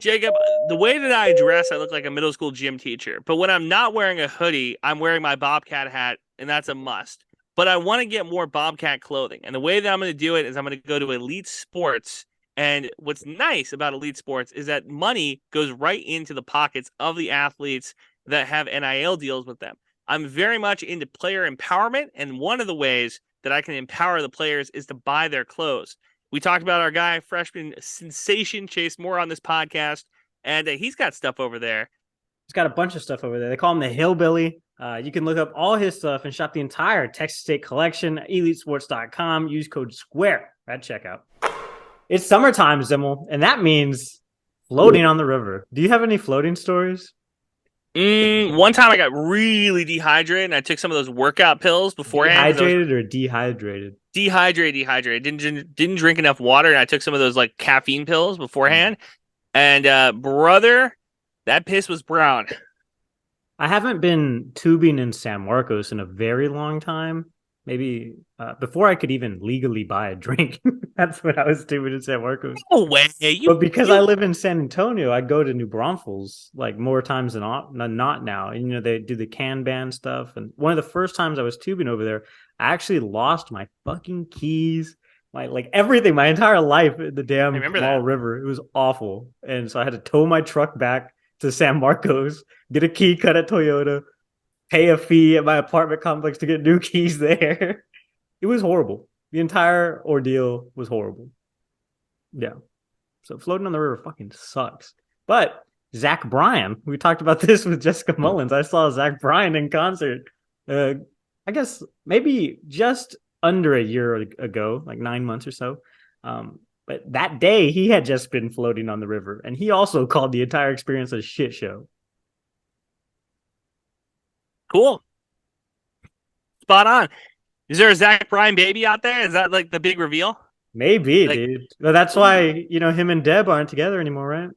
Jacob, the way that I dress, I look like a middle school gym teacher. But when I'm not wearing a hoodie, I'm wearing my Bobcat hat, and that's a must. But I want to get more Bobcat clothing. And the way that I'm going to do it is I'm going to go to Elite Sports. And what's nice about Elite Sports is that money goes right into the pockets of the athletes that have NIL deals with them. I'm very much into player empowerment. And one of the ways that I can empower the players is to buy their clothes. We talked about our guy, freshman sensation Chase Moore on this podcast, and he's got stuff over there. He's got a bunch of stuff over there. They call him the Hillbilly. You can look up all his stuff and shop the entire Texas State collection at elitesports.com. Use code SQUARE at checkout. It's summertime, Zimmel, and that means floating on the river. Do you have any floating stories? One time I got really dehydrated, and I took some of those workout pills beforehand. Dehydrated or dehydrated? Dehydrated. Didn't drink enough water, and I took some of those like caffeine pills beforehand. And brother, that piss was brown. I haven't been tubing in San Marcos in a very long time. Maybe before I could even legally buy a drink. That's when I was tubing in San Marcos. No way. But because I live in San Antonio, I go to New Braunfels like more times than not now. And, you know, they do the can ban stuff. And one of the first times I was tubing over there, I actually lost my fucking keys, my everything, my entire life in the damn small river. It was awful. And so I had to tow my truck back to San Marcos, get a key cut at Toyota, pay a fee at my apartment complex to get new keys there. It was horrible. The entire ordeal was horrible. Yeah. So floating on the river fucking sucks. But Zach Bryan, we talked about this with Jessica Mullins. I saw Zach Bryan in concert. I guess maybe just under a year ago, like 9 months or so. But that day he had just been floating on the river, and he also called the entire experience a shit show. Cool. Spot on. Is there a Zach Bryan baby out there? Is that like the big reveal? Maybe, dude. But that's why, you know, him and Deb aren't together anymore, right?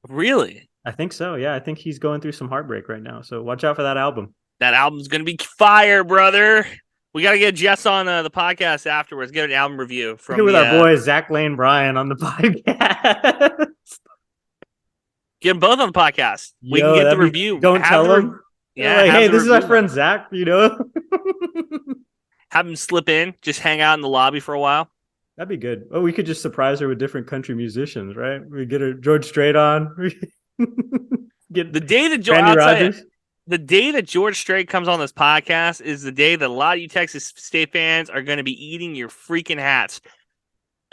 Really? I think so. Yeah, I think he's going through some heartbreak right now. So watch out for that album. That album's going to be fire, brother. We got to get Jess on the podcast afterwards. Get an album review from with our boy Zach Lane Bryan on the podcast. Get them both on the podcast. We can get the review. Don't tell them. Yeah, like, hey, this is our friend Zach, you know? Have him slip in, just hang out in the lobby for a while. That'd be good. Oh, we could just surprise her with different country musicians, right? We get her George Strait on. Get the day that the day that George Strait comes on this podcast is the day that a lot of you Texas State fans are going to be eating your freaking hats.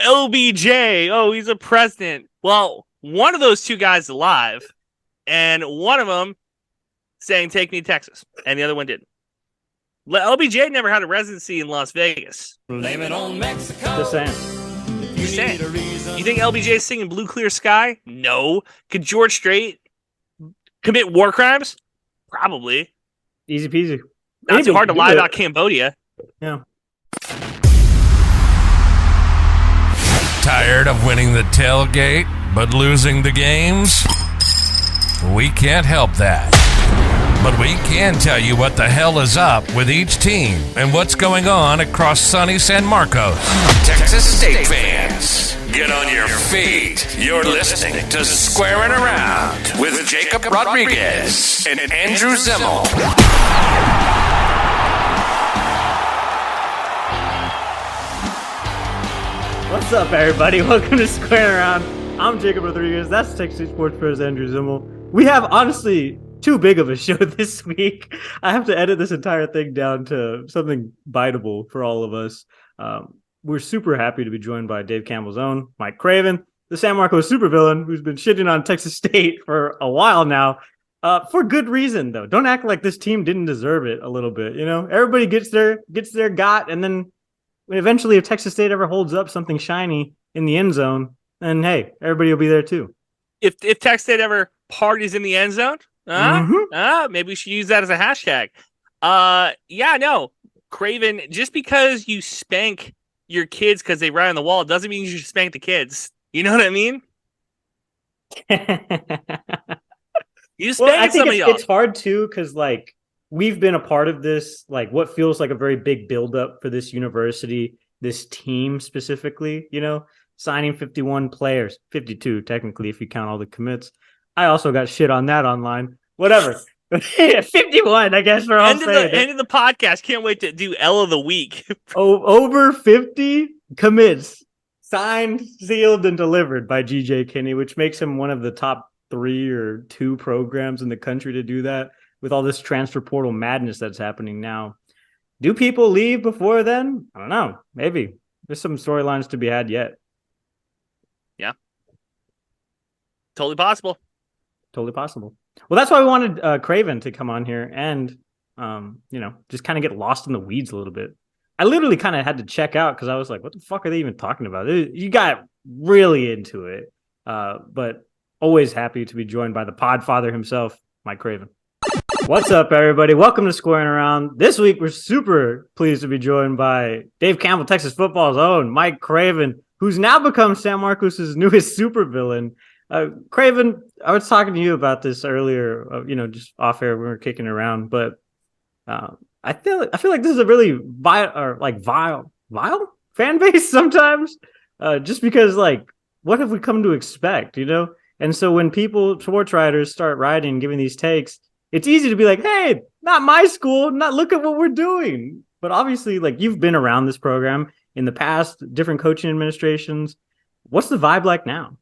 LBJ, oh, he's a president. Well, one of those two guys is alive, and one of them saying "Take me to Texas," and the other one didn't. LBJ never had a residency in Las Vegas. Blame it on Mexico. Just saying. Just saying. You think LBJ is singing "Blue Clear Sky"? No. Could George Strait commit war crimes? Probably. Easy peasy. Not too hard to lie about Cambodia. Yeah. Tired of winning the tailgate but losing the games? We can't help that. But we can tell you what the hell is up with each team and what's going on across sunny San Marcos. Texas State fans, get on your feet. You're listening to Squarin' Around with Jacob Rodriguez and Andrew Zimmel. What's up, everybody? Welcome to Squarin' Around. I'm Jacob Rodriguez. That's Texas State Sports Pros Andrew Zimmel. We have, honestly, too big of a show this week. I have to edit this entire thing down to something biteable for all of us. We're super happy to be joined by Dave Campbell's own Mike Craven, the San Marcos Supervillain, who's been shitting on Texas State for a while now. For good reason, though. Don't act like this team didn't deserve it a little bit. You know, everybody gets their got, and then eventually, if Texas State ever holds up something shiny in the end zone, then hey, everybody will be there too. If Texas State ever parties in the end zone, maybe we should use that as a hashtag. Craven, just because you spank your kids because they ride on the wall doesn't mean you should spank the kids. You know what I mean? You spank somebody else. It's hard too because like we've been a part of this, like what feels like a very big buildup for this university, this team specifically, you know? signing 51 players, 52 technically if you count all the commits. I also got shit on that online. Whatever. 51, I guess, for all saying. End of the podcast. Can't wait to do L of the week. Over 50 commits signed, sealed, and delivered by GJ Kinney, which makes him one of the top 3 or 2 programs in the country to do that with all this transfer portal madness that's happening now. Do people leave before then? I don't know. Maybe. There's some storylines to be had yet. Yeah. Totally possible. Totally possible. Well, that's why we wanted Craven to come on here and, just kind of get lost in the weeds a little bit. I literally kind of had to check out because I was like, what the fuck are they even talking about? You got really into it. But always happy to be joined by the podfather himself, Mike Craven. What's up, everybody? Welcome to Squarin Around. This week, we're super pleased to be joined by Dave Campbell, Texas football's own, Mike Craven, who's now become San Marcos' newest supervillain. Craven, I was talking to you about this earlier, just off air when we were kicking around, but I feel like this is a really vile fan base sometimes, just because, what have we come to expect, And so when people, sports writers, start writing, giving these takes, it's easy to be like, hey, not my school, look at what we're doing. But obviously, you've been around this program in the past, different coaching administrations. What's the vibe like now?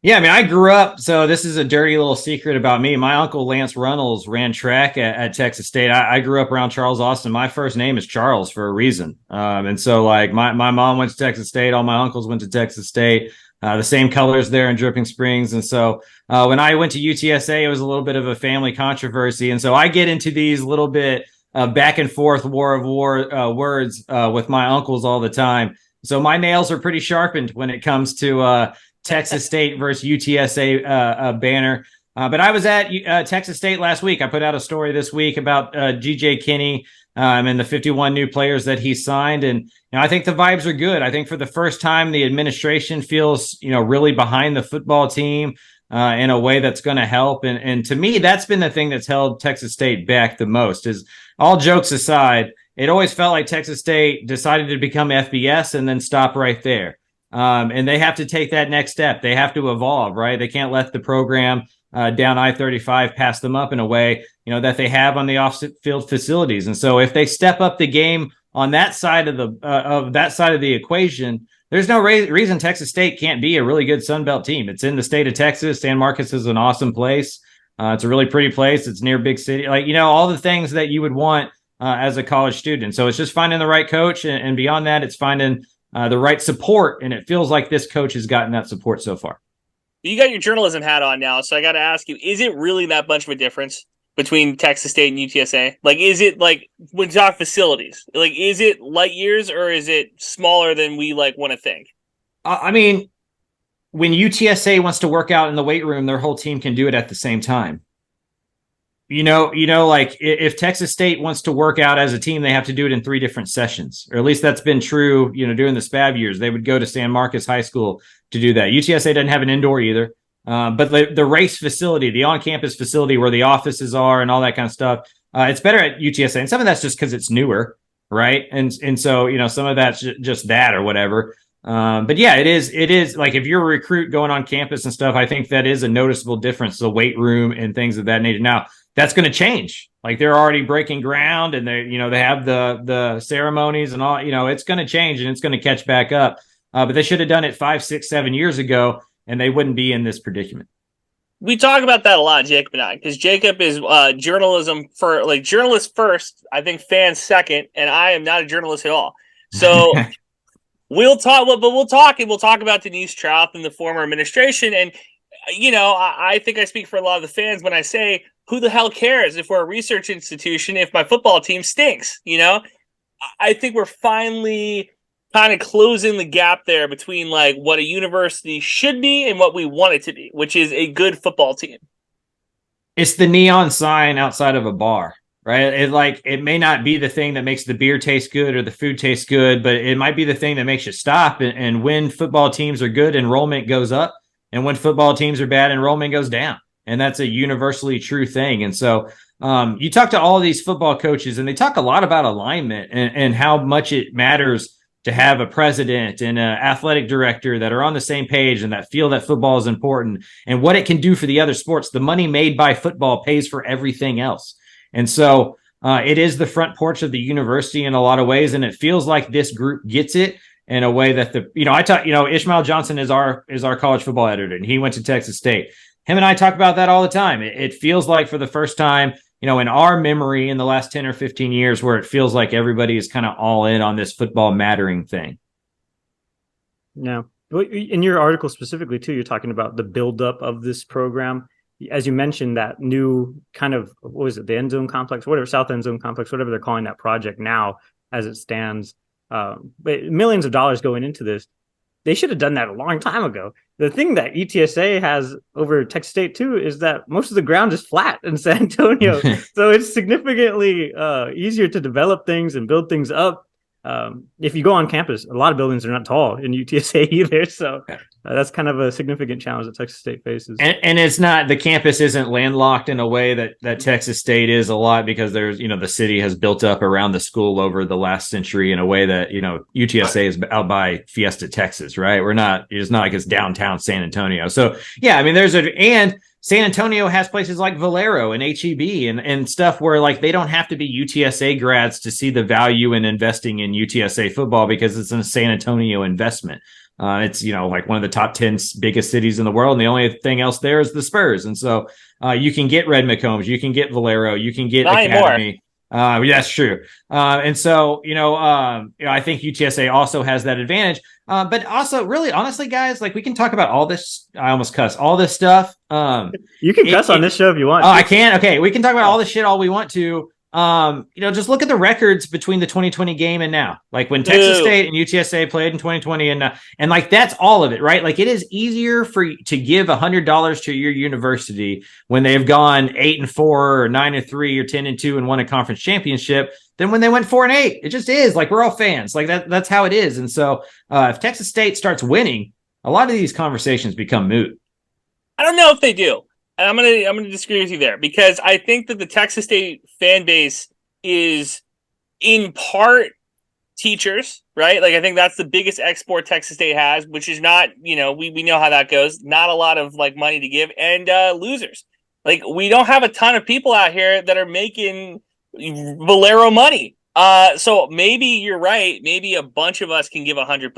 Yeah, I grew up, so this is a dirty little secret about me. My uncle Lance Runnels ran track at Texas State. I grew up around Charles Austin. My first name is Charles for a reason. And so my mom went to Texas State. All my uncles went to Texas State. The same colors there in Dripping Springs. And so when I went to UTSA, it was a little bit of a family controversy. And so I get into these little bit back and forth words with my uncles all the time. So my nails are pretty sharpened when it comes to Texas State versus UTSA banner. But I was at Texas State last week. I put out a story this week about GJ Kinney and the 51 new players that he signed. And I think the vibes are good. I think for the first time, the administration feels, really behind the football team in a way that's going to help. And to me, that's been the thing that's held Texas State back the most. Is all jokes aside, it always felt like Texas State decided to become FBS and then stop right there. And they have to take that next step. They have to evolve, right? They can't let the program down I-35 pass them up in a way, that they have on the off-field facilities. And so if they step up the game on that side of the equation, there's no reason Texas State can't be a really good Sun Belt team. It's in the state of Texas. San Marcos is an awesome place. It's a really pretty place. It's near big city. All the things that you would want as a college student. So it's just finding the right coach. And beyond that, it's finding the right support. And it feels like this coach has gotten that support so far. You got your journalism hat on now, so I got to ask you, is it really that much of a difference between Texas State and UTSA? Is it when you talk facilities, is it light years or is it smaller than we want to think? When UTSA wants to work out in the weight room, their whole team can do it at the same time. If Texas State wants to work out as a team, they have to do it in 3 different sessions, or at least that's been true, during the SPAB years. They would go to San Marcos High School to do that. UTSA doesn't have an indoor either. But the race facility, the on-campus facility where the offices are and all that kind of stuff, it's better at UTSA. And some of that's just because it's newer, right? And so, some of that's just that or whatever. But yeah, it is if you're a recruit going on campus and stuff, I think that is a noticeable difference, the weight room and things of that nature. Now, that's going to change. They're already breaking ground and they have the ceremonies and all, it's going to change and it's going to catch back up. But they should have done it 5, 6, 7 years ago and they wouldn't be in this predicament. We talk about that a lot, Jacob and I, because Jacob is journalism for journalist first, I think fans second, and I am not a journalist at all. So we'll talk about Denise Trouth and the former administration. And, I think I speak for a lot of the fans when I say, who the hell cares if we're a research institution, if my football team stinks, I think we're finally kind of closing the gap there between what a university should be and what we want it to be, which is a good football team. It's the neon sign outside of a bar, right? It may not be the thing that makes the beer taste good or the food taste good, but it might be the thing that makes you stop. And when football teams are good, enrollment goes up. And when football teams are bad, enrollment goes down. And that's a universally true thing. And so you talk to all of these football coaches and they talk a lot about alignment and how much it matters to have a president and an athletic director that are on the same page and that feel that football is important and what it can do for the other sports. The money made by football pays for everything else. And so it is the front porch of the university in a lot of ways. And it feels like this group gets it in a way that Ishmael Johnson is our college football editor, and he went to Texas State. Him and I talk about that all the time. It feels like for the first time, in our memory in the last 10 or 15 years, where it feels like everybody is kind of all in on this football mattering thing. Yeah. In your article specifically, too, you're talking about the buildup of this program. As you mentioned, that new kind of, what was it, the end zone complex, whatever, South End Zone Complex, whatever they're calling that project now as it stands. But millions of dollars going into this. They should have done that a long time ago. The thing that UTSA has over Texas State, too, is that most of the ground is flat in San Antonio. So it's significantly easier to develop things and build things up. If you go on campus, a lot of buildings are not tall in UTSA either. So that's kind of a significant challenge that Texas State faces. And it's not, the campus isn't landlocked in a way that Texas State is a lot, because there's, the city has built up around the school over the last century in a way that, UTSA is out by Fiesta, Texas, right? It's not like it's downtown San Antonio. So yeah, I mean, and San Antonio has places like Valero and HEB and stuff where like they don't have to be UTSA grads to see the value in investing in UTSA football, because it's a San Antonio investment. It's, like one of the top 10 biggest cities in the world. And the only thing else there is the Spurs. And so you can get Red McCombs, you can get Valero, you can get Academy. That's true. And so, I think UTSA also has that advantage. But also, really, honestly, guys, like we can talk about all this. I almost cuss all this stuff. You can cuss on this show if you want. Oh, I can. Okay, we can talk about all this shit all we want to. Just look at the records between the 2020 game and now. Like when Texas State and UTSA played in 2020, and like that's all of it, right? Like it is easier to give $100 to your university when they've gone 8-4 or 9-3 or 10-2 and won a conference championship than when they went 4-8. It just is. Like we're all fans. Like that's how it is. And so if Texas State starts winning, a lot of these conversations become moot. I don't know if they do. And I'm gonna disagree with you there, because I think that the Texas State fan base is in part teachers, right? Like I think that's the biggest export Texas State has, which is not, we know how that goes. Not a lot of like money to give, and losers. Like we don't have a ton of people out here that are making Valero money. So maybe you're right. Maybe a bunch of us can give $100,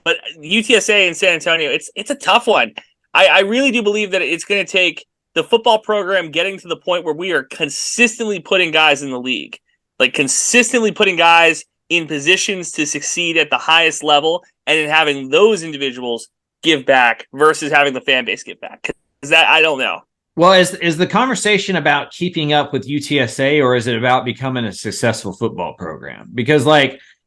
but UTSA and San Antonio, it's a tough one. I really do believe that it's going to take the football program getting to the point where we are consistently putting guys in the league, like consistently putting guys in positions to succeed at the highest level, and then having those individuals give back versus having the fan base give back. Is that, I don't know. Well, is the conversation about keeping up with UTSA, or is it about becoming a successful football program? Because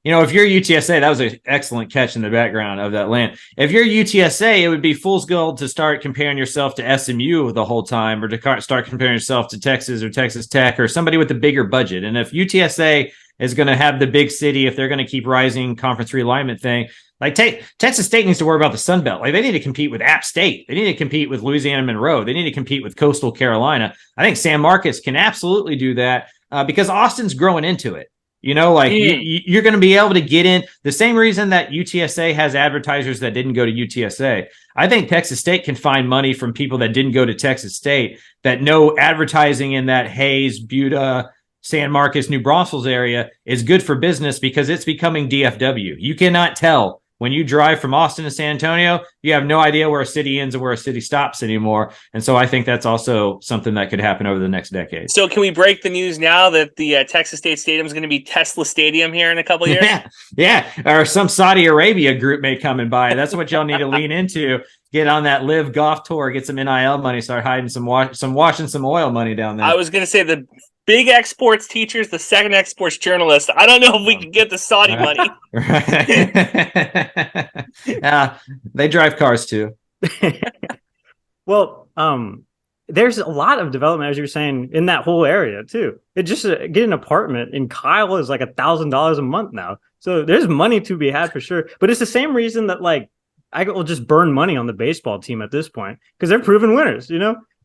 if you're UTSA, that was an excellent catch in the background of that land. If you're UTSA, it would be fool's gold to start comparing yourself to SMU the whole time, or to start comparing yourself to Texas or Texas Tech or somebody with a bigger budget. And if UTSA is going to have the big city, if they're going to keep rising conference realignment thing, like Texas State needs to worry about the Sun Belt. Like they need to compete with App State. They need to compete with Louisiana Monroe. They need to compete with Coastal Carolina. I think San Marcos can absolutely do that because Austin's growing into it. You're going to be able to get in. The same reason that UTSA has advertisers that didn't go to UTSA. I think Texas State can find money from people that didn't go to Texas State that know advertising in that Hayes, Buda, San Marcos, New Braunfels area is good for business because it's becoming DFW. You cannot tell. When you drive from Austin to San Antonio, you have no idea where a city ends and where a city stops anymore. And so I think that's also something that could happen over the next decade. So can we break the news now that the Texas State Stadium is going to be Tesla Stadium here in a couple of years? Yeah. Or some Saudi Arabia group may come and buy it. That's what y'all need to lean into. Get on that live golf tour, get some NIL money, start hiding some washing some oil money down there. I was going to say the big exports teachers, the second exports journalists. I don't know if we can get the Saudi money. Right. They drive cars too. Well, there's a lot of development, as you were saying, in that whole area too. It just get an apartment in Kyle is like $1,000 a month now. So there's money to be had for sure. But it's the same reason that like I will just burn money on the baseball team at this point because they're proven winners,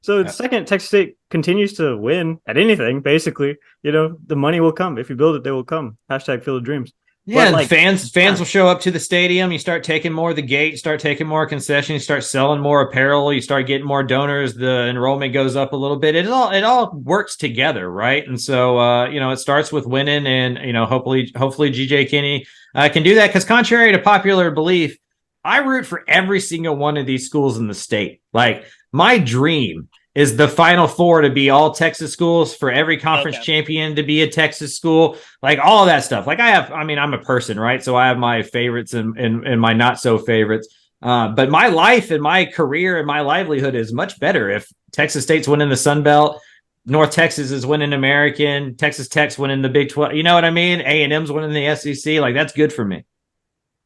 So the second Texas State continues to win at anything, basically, the money will come. If you build it, they will come. #Field of Dreams. Yeah, But, fans will show up to the stadium. You start taking more of the gate, you start taking more concessions, you start selling more apparel, you start getting more donors. The enrollment goes up a little bit. It all works together, right? And so it starts with winning, and hopefully GJ Kinney can do that. Because contrary to popular belief, I root for every single one of these schools in the state. Like, my dream is the Final Four to be all Texas schools, for every conference champion to be a Texas school, like all of that stuff. Like, I'm a person, right? So I have my favorites and my not so favorites. But my life and my career and my livelihood is much better if Texas State's winning the Sun Belt, North Texas is winning American, Texas Tech's winning the Big 12. You know what I mean? A&M's winning the SEC. Like, that's good for me.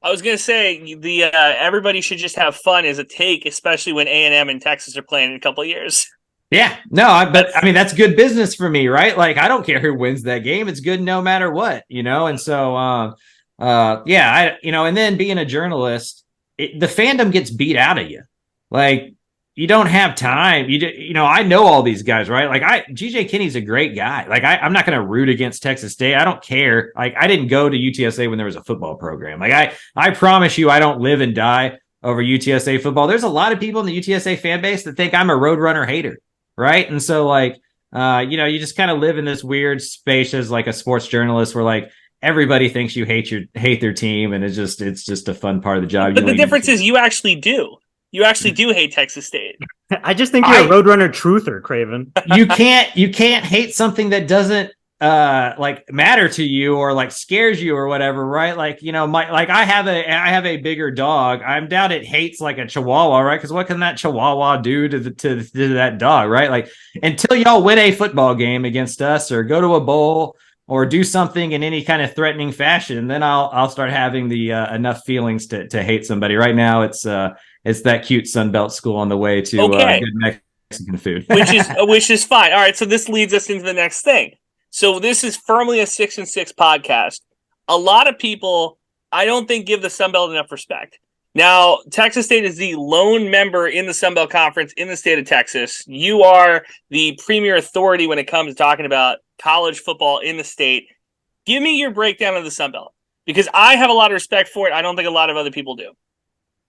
I was gonna say the everybody should just have fun as a take, especially when A&M and Texas are playing in a couple of years. Yeah, no, but that's good business for me, right? Like, I don't care who wins that game; it's good no matter what, And so, and then being a journalist, the fandom gets beat out of you. Like, you don't have time. I know all these guys, right? Like, GJ Kinney's a great guy. Like, I'm not going to root against Texas State. I don't care. Like, I didn't go to UTSA when there was a football program. Like, I promise you, I don't live and die over UTSA football. There's a lot of people in the UTSA fan base that think I'm a Roadrunner hater. Right. And so, like, you just kind of live in this weird space as like a sports journalist where, like, everybody thinks you hate their team. And it's just a fun part of the job. But the difference is you actually do. You actually do hate Texas State. I just think you're a Roadrunner truther, Craven. You can't hate something that doesn't matter to you or like scares you or whatever, right? Like, I have a bigger dog. I doubt it hates like a Chihuahua, right? Because what can that Chihuahua do to that dog, right? Like, until y'all win a football game against us or go to a bowl or do something in any kind of threatening fashion, then I'll start having the enough feelings to hate somebody. Right now, it's that cute Sunbelt school on the way to good Mexican food, which is fine. All right, so this leads us into the next thing. So this is firmly a 6-6 podcast. A lot of people, I don't think, give the Sun Belt enough respect. Now, Texas State is the lone member in the Sun Belt Conference in the state of Texas. You are the premier authority when it comes to talking about college football in the state. Give me your breakdown of the Sun Belt, because I have a lot of respect for it. I don't think a lot of other people do.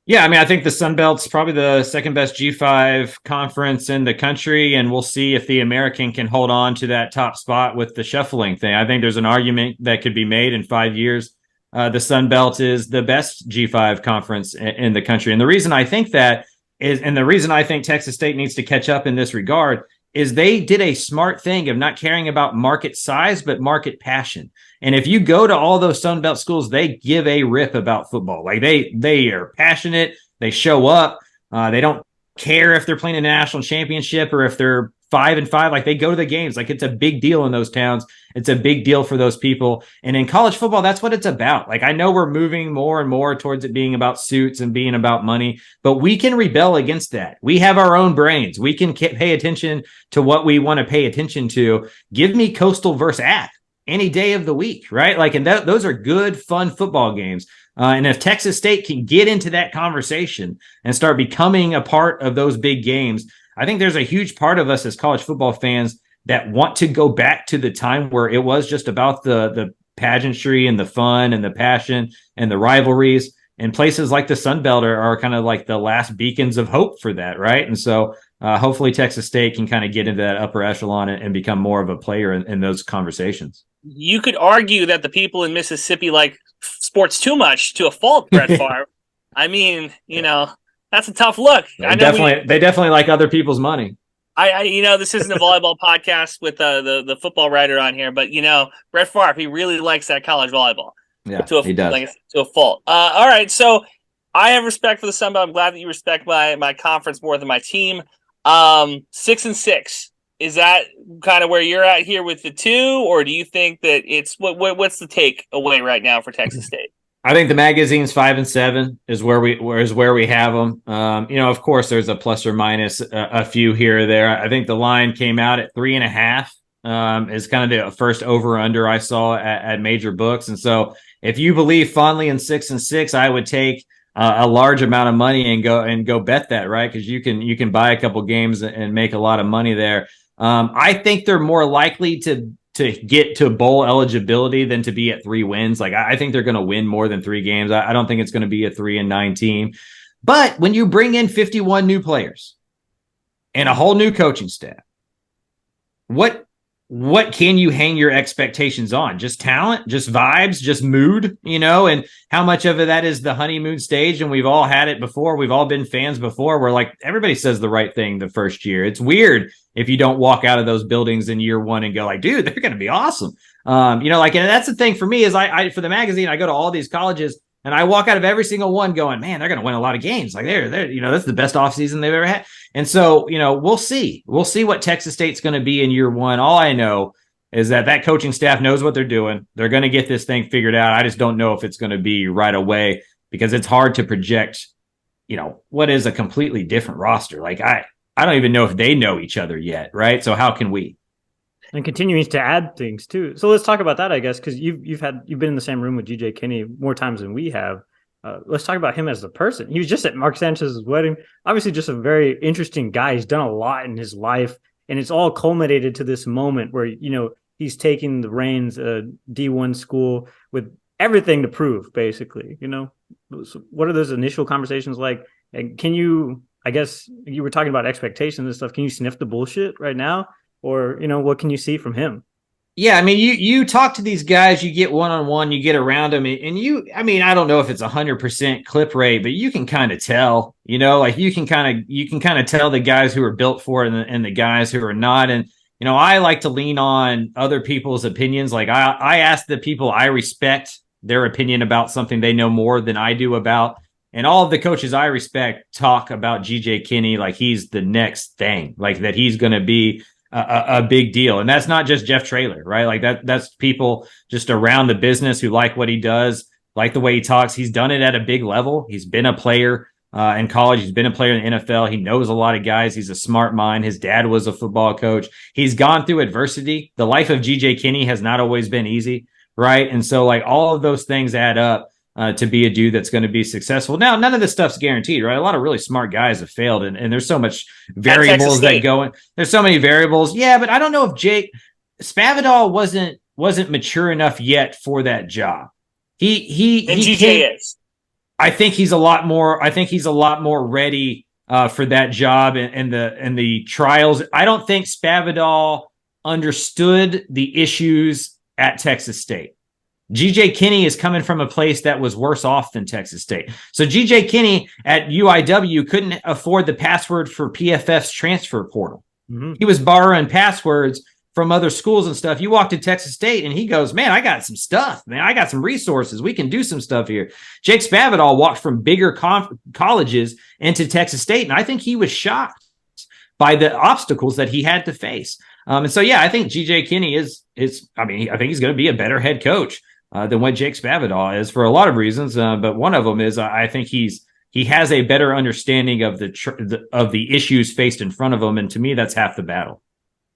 Yeah, I mean, I think the Sun Belt's probably the second best G5 conference in the country, and we'll see if the American can hold on to that top spot with the shuffling thing. I think there's an argument that could be made in 5 years. The Sun Belt is the best G5 conference in the country. And the reason I think that is, and the reason I think Texas State needs to catch up in this regard, is they did a smart thing of not caring about market size, but market passion. And if you go to all those Sun Belt schools, they give a rip about football. Like, they are passionate. They show up. They don't care if they're playing a national championship or if they're 5-5. Like, they go to the games. Like, it's a big deal in those towns. It's a big deal for those people. And in college football, that's what it's about. Like, I know we're moving more and more towards it being about suits and being about money, but we can rebel against that. We have our own brains. We can pay attention to what we want to pay attention to. Give me Coastal versus App any day of the week, right? Like, and those are good, fun football games. And if Texas State can get into that conversation and start becoming a part of those big games, I think there's a huge part of us as college football fans that want to go back to the time where it was just about the pageantry and the fun and the passion and the rivalries. And places like the Sun Belt are kind of like the last beacons of hope for that, right? And so hopefully Texas State can kind of get into that upper echelon and become more of a player in those conversations. You could argue that the people in Mississippi like sports too much, to a fault, Brett Favre. I mean, that's a tough look. They definitely like other people's money. This isn't a volleyball podcast with the football writer on here, but Brett Favre, he really likes that college volleyball. Yeah, he does. Like, to a fault. All right, so I have respect for the Sun Belt. I'm glad that you respect my conference more than my team. 6-6. Is that kind of where you're at here with the two, or do you think that it's what's the take away right now for Texas State? I think the magazine's 5-7 is where we have them. Of course, there's a plus or minus a few here or there. I think the line came out at 3.5. Is kind of the first over under I saw at major books, and so if you believe fondly in 6-6, I would take a large amount of money and go bet that, right? Because you can buy a couple games and make a lot of money there. I think they're more likely to to get to bowl eligibility than to be at 3 wins. Like, I think they're going to win more than 3 games. I don't think it's going to be a 3-9 team. But when you bring in 51 new players and a whole new coaching staff, what can you hang your expectations on? Just talent, just vibes, just mood, and how much of that is the honeymoon stage? And we've all had it before. We've all been fans before where like everybody says the right thing the first year. It's weird if you don't walk out of those buildings in year 1 and go like, dude, they're going to be awesome. And that's the thing for me is I for the magazine, I go to all these colleges and I walk out of every single one going, man, they're going to win a lot of games. Like they're, that's the best offseason they've ever had. And so, we'll see. We'll see what Texas State's going to be in year 1. All I know is that coaching staff knows what they're doing. They're going to get this thing figured out. I just don't know if it's going to be right away because it's hard to project, what is a completely different roster. Like I don't even know if they know each other yet. Right. So how can we? And continuing to add things too. So let's talk about that, I guess, because you've been in the same room with GJ Kinney more times than we have. Let's talk about him as a person. He was just at Mark Sanchez's wedding. Obviously, just a very interesting guy. He's done a lot in his life, and it's all culminated to this moment where he's taking the reins at D1 school with everything to prove, basically. So what are those initial conversations like? And can you? I guess you were talking about expectations and stuff. Can you sniff the bullshit right now? Or, what can you see from him? Yeah, I mean, you talk to these guys, you get one-on-one, you get around them, and I don't know if it's 100% clip rate, but you can kind of tell, like you can kind of tell the guys who are built for it and the guys who are not. And, I like to lean on other people's opinions. Like I ask the people I respect their opinion about something they know more than I do about. And all of the coaches I respect talk about GJ Kinney like he's the next thing, like that he's going to be a big deal. And that's not just Jeff Traylor, right? Like that's people just around the business who like what he does, like the way he talks. He's done it at a big level. He's been a player in college. He's been a player in the NFL. He knows a lot of guys. He's a smart mind. His dad was a football coach. He's gone through adversity. The life of GJ Kinney has not always been easy, right? And so like all of those things add up to be a dude that's going to be successful. Now, none of this stuff's guaranteed, right? A lot of really smart guys have failed, and there's so much variables that go in. There's so many variables. Yeah, but I don't know if Jake Spavital wasn't mature enough yet for that job. He GJ is. I think he's a lot more ready for that job and the trials. I don't think Spavital understood the issues at Texas State. GJ Kinney is coming from a place that was worse off than Texas State. So GJ Kinney at UIW couldn't afford the password for PFF's transfer portal. Mm-hmm. He was borrowing passwords from other schools and stuff. You walk to Texas State and he goes, man, I got some stuff, man. I got some resources. We can do some stuff here. Jake Spavital walked from bigger colleges into Texas State. And I think he was shocked by the obstacles that he had to face. And so, yeah, I think GJ Kinney I think he's going to be a better head coach than what Jake Spavital is for a lot of reasons. But one of them is I think he has a better understanding of the issues faced in front of him. And to me, that's half the battle.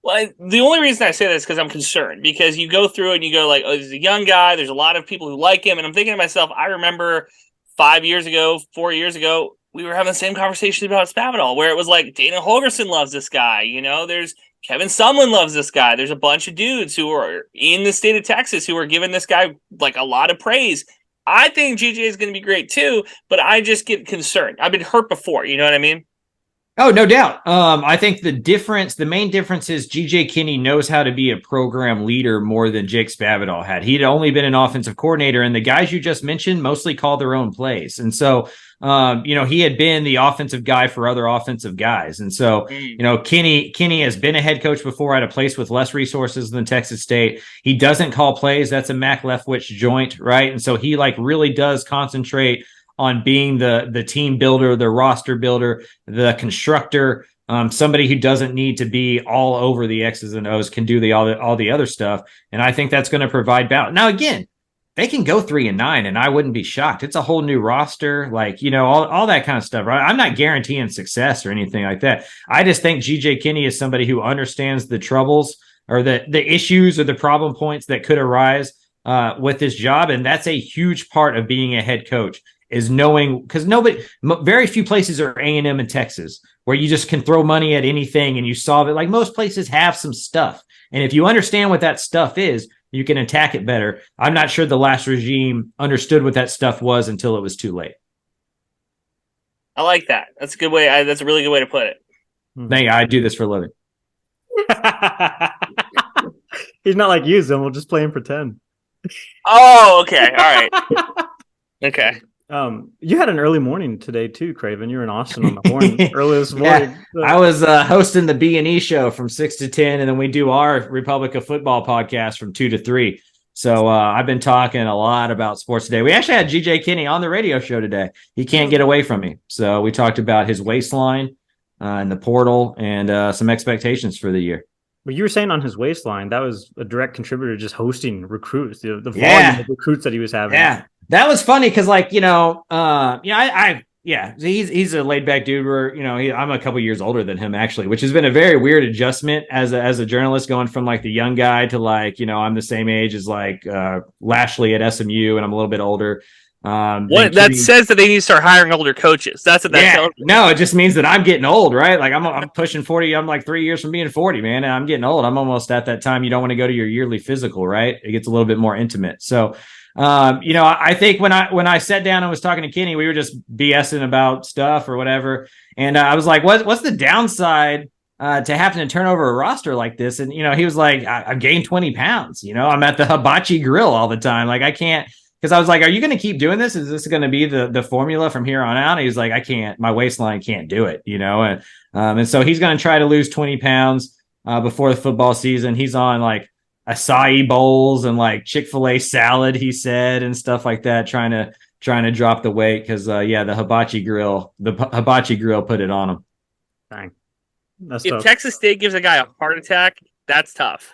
Well, the only reason I say that is because I'm concerned, because you go through it and you go like, oh, he's a young guy. There's a lot of people who like him. And I'm thinking to myself, I remember 4 years ago, we were having the same conversation about Spavital, where it was like Dana Holgerson loves this guy. There's Kevin Sumlin loves this guy. There's a bunch of dudes who are in the state of Texas who are giving this guy like a lot of praise. I think GJ is going to be great too, but I just get concerned. I've been hurt before. You know what I mean? Oh, no doubt. I think the main difference is GJ Kinney knows how to be a program leader more than Jake Spavital had. He'd only been an offensive coordinator, and the guys you just mentioned mostly called their own plays. And so, he had been the offensive guy for other offensive guys. And so, Kinney has been a head coach before at a place with less resources than Texas State. He doesn't call plays. That's a Mac Leftwich joint, right? And so he really does concentrate on being the team builder, the roster builder, the constructor, somebody who doesn't need to be all over the X's and O's, can do all the other stuff. And I think that's going to provide balance. Now, again, they can go 3-9 and I wouldn't be shocked. It's a whole new roster, all that kind of stuff, right? I'm not guaranteeing success or anything like that. I just think GJ Kinney is somebody who understands the troubles or the issues or the problem points that could arise with this job. And that's a huge part of being a head coach, is knowing, because very few places are A&M in Texas where you just can throw money at anything and you solve it. Like most places have some stuff And if you understand what that stuff is, you can attack it better. I'm not sure the last regime understood what that stuff was until it was too late. I like that. That's a good way. That's a really good way to put it. I do this for a living. He's not like you, Zim. We'll just play and pretend. Oh, okay. All right. Okay. You had an early morning today too, Craven. You were in Austin on the horn early this morning. Yeah, I was hosting the B&E show from 6 to 10, and then we do our Republic of Football podcast from 2 to 3. So I've been talking a lot about sports today. We actually had GJ Kinney on the radio show today. He can't get away from me. So we talked about his waistline and the portal and some expectations for the year. But you were saying on his waistline, that was a direct contributor to just hosting recruits, the volume of recruits that he was having. Yeah, that was funny because, like, he's a laid back dude. Where I'm a couple years older than him actually, which has been a very weird adjustment as a journalist, going from like the young guy to like I'm the same age as like Lashley at SMU, and I'm a little bit older. What that says that they need to start hiring older coaches. That's what that tells me. No, it just means that I'm getting old, right? Like I'm pushing 40. I'm like 3 years from being 40, man. And I'm getting old. I'm almost at that time. You don't want to go to your yearly physical, right? It gets a little bit more intimate. So, I think when I sat down and was talking to Kenny, we were just BSing about stuff or whatever. And I was like, what's the downside to having to turn over a roster like this? And, he was like, I've gained 20 pounds. I'm at the hibachi grill all the time. Like I can't. Because I was like, are you going to keep doing this? Is this going to be the formula from here on out? And he's like, I can't. My waistline can't do it, And so he's going to try to lose 20 pounds before the football season. He's on like acai bowls and like Chick-fil-A salad, he said, and stuff like that, trying to drop the weight because, the hibachi grill put it on him. Dang. If Texas State gives a guy a heart attack, that's tough.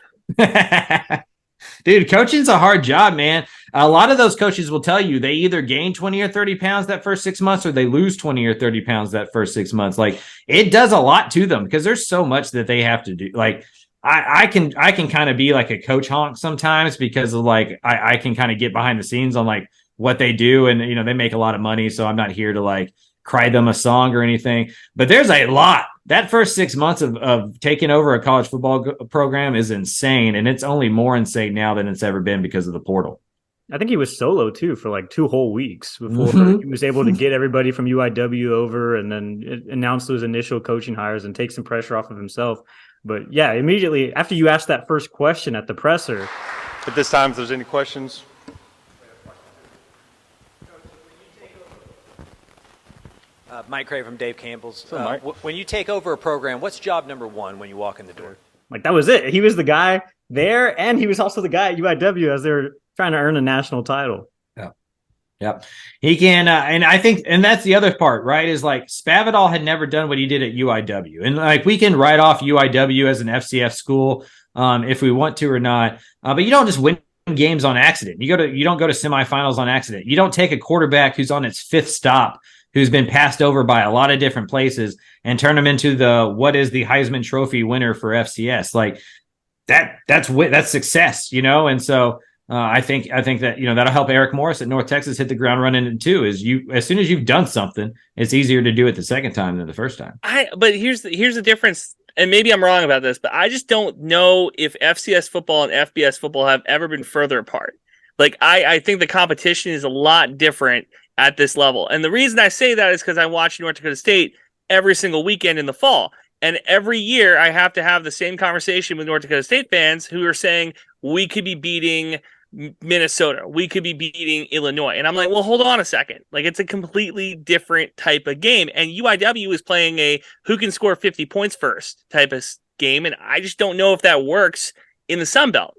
Dude, coaching's a hard job, man. A lot of those coaches will tell you they either gain 20 or 30 pounds that first 6 months or they lose 20 or 30 pounds that first 6 months. Like it does a lot to them because there's so much that they have to do. Like I can kind of be like a coach honk sometimes because of like I can kind of get behind the scenes on like what they do. And, they make a lot of money. So I'm not here to like cry them a song or anything. But there's a lot. That first 6 months of taking over a college football program is insane. And it's only more insane now than it's ever been because of the portal. I think he was solo too for like 2 whole weeks before he was able to get everybody from UIW over and then announce those initial coaching hires and take some pressure off of himself. But yeah, immediately after you asked that first question at the presser. At this time, if there's any questions. Mike Craven from Dave Campbell's. Mike. When you take over a program, what's job number one when you walk in the door? Like that was it. He was the guy there, and he was also the guy at UIW as they were trying to earn a national title. Yeah. He can, and I think, and that's the other part, right? Is like Spavital had never done what he did at UIW, and like we can write off UIW as an FCS school if we want to or not, but you don't just win games on accident. You don't go to semifinals on accident. You don't take a quarterback who's on its 5th stop, who's been passed over by a lot of different places, and turn him into what is the Heisman Trophy winner for FCS. Like that's success, and so. I think that that'll help Eric Morris at North Texas hit the ground running too. As soon as you've done something, it's easier to do it the second time than the first time. But here's the difference, and maybe I'm wrong about this, but I just don't know if FCS football and FBS football have ever been further apart. Like I think the competition is a lot different at this level, and the reason I say that is because I watch North Dakota State every single weekend in the fall, and every year I have to have the same conversation with North Dakota State fans who are saying we could be beating Minnesota, we could be beating Illinois, and I'm like, well, hold on a second. Like it's a completely different type of game, and UIW is playing a who can score 50 points first type of game, and I just don't know if that works in the Sun Belt.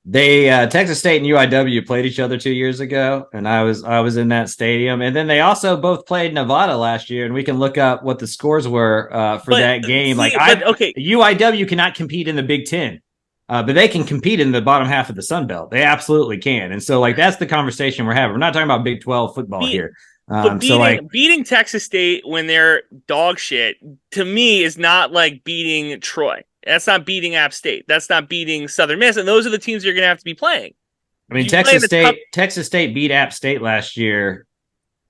They Texas State and UIW played each other 2 years ago, and I was in that stadium, and then they also both played Nevada last year, and we can look up what the scores were for that game. UIW cannot compete in the Big Ten. But they can compete in the bottom half of the Sun Belt. They absolutely can. And so, like, that's the conversation we're having. We're not talking about Big 12 football here. But beating Texas State when they're dog shit, to me, is not like beating Troy. That's not beating App State. That's not beating Southern Miss. And those are the teams you're going to have to be playing. I mean, Texas State beat App State last year.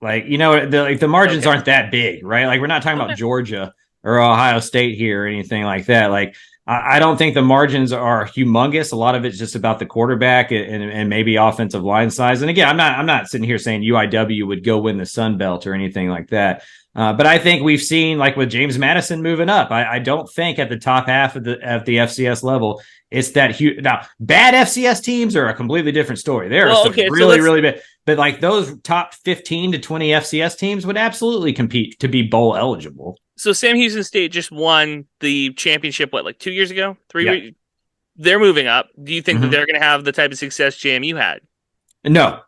Like, the margins aren't that big, right? Like, we're not talking about Georgia or Ohio State here or anything like that. Like, I don't think the margins are humongous. A lot of it's just about the quarterback and maybe offensive line size. And again, I'm not sitting here saying UIW would go win the Sun Belt or anything like that. But I think we've seen, like with James Madison moving up, I don't think at the top half of the FCS level, it's that huge. Now, bad FCS teams are a completely different story. There are some really bad, but like those top 15 to 20 FCS teams would absolutely compete to be bowl eligible. So Sam Houston State just won the championship, like 2 years ago? Yeah. They're moving up. Do you think that they're going to have the type of success JMU had? No.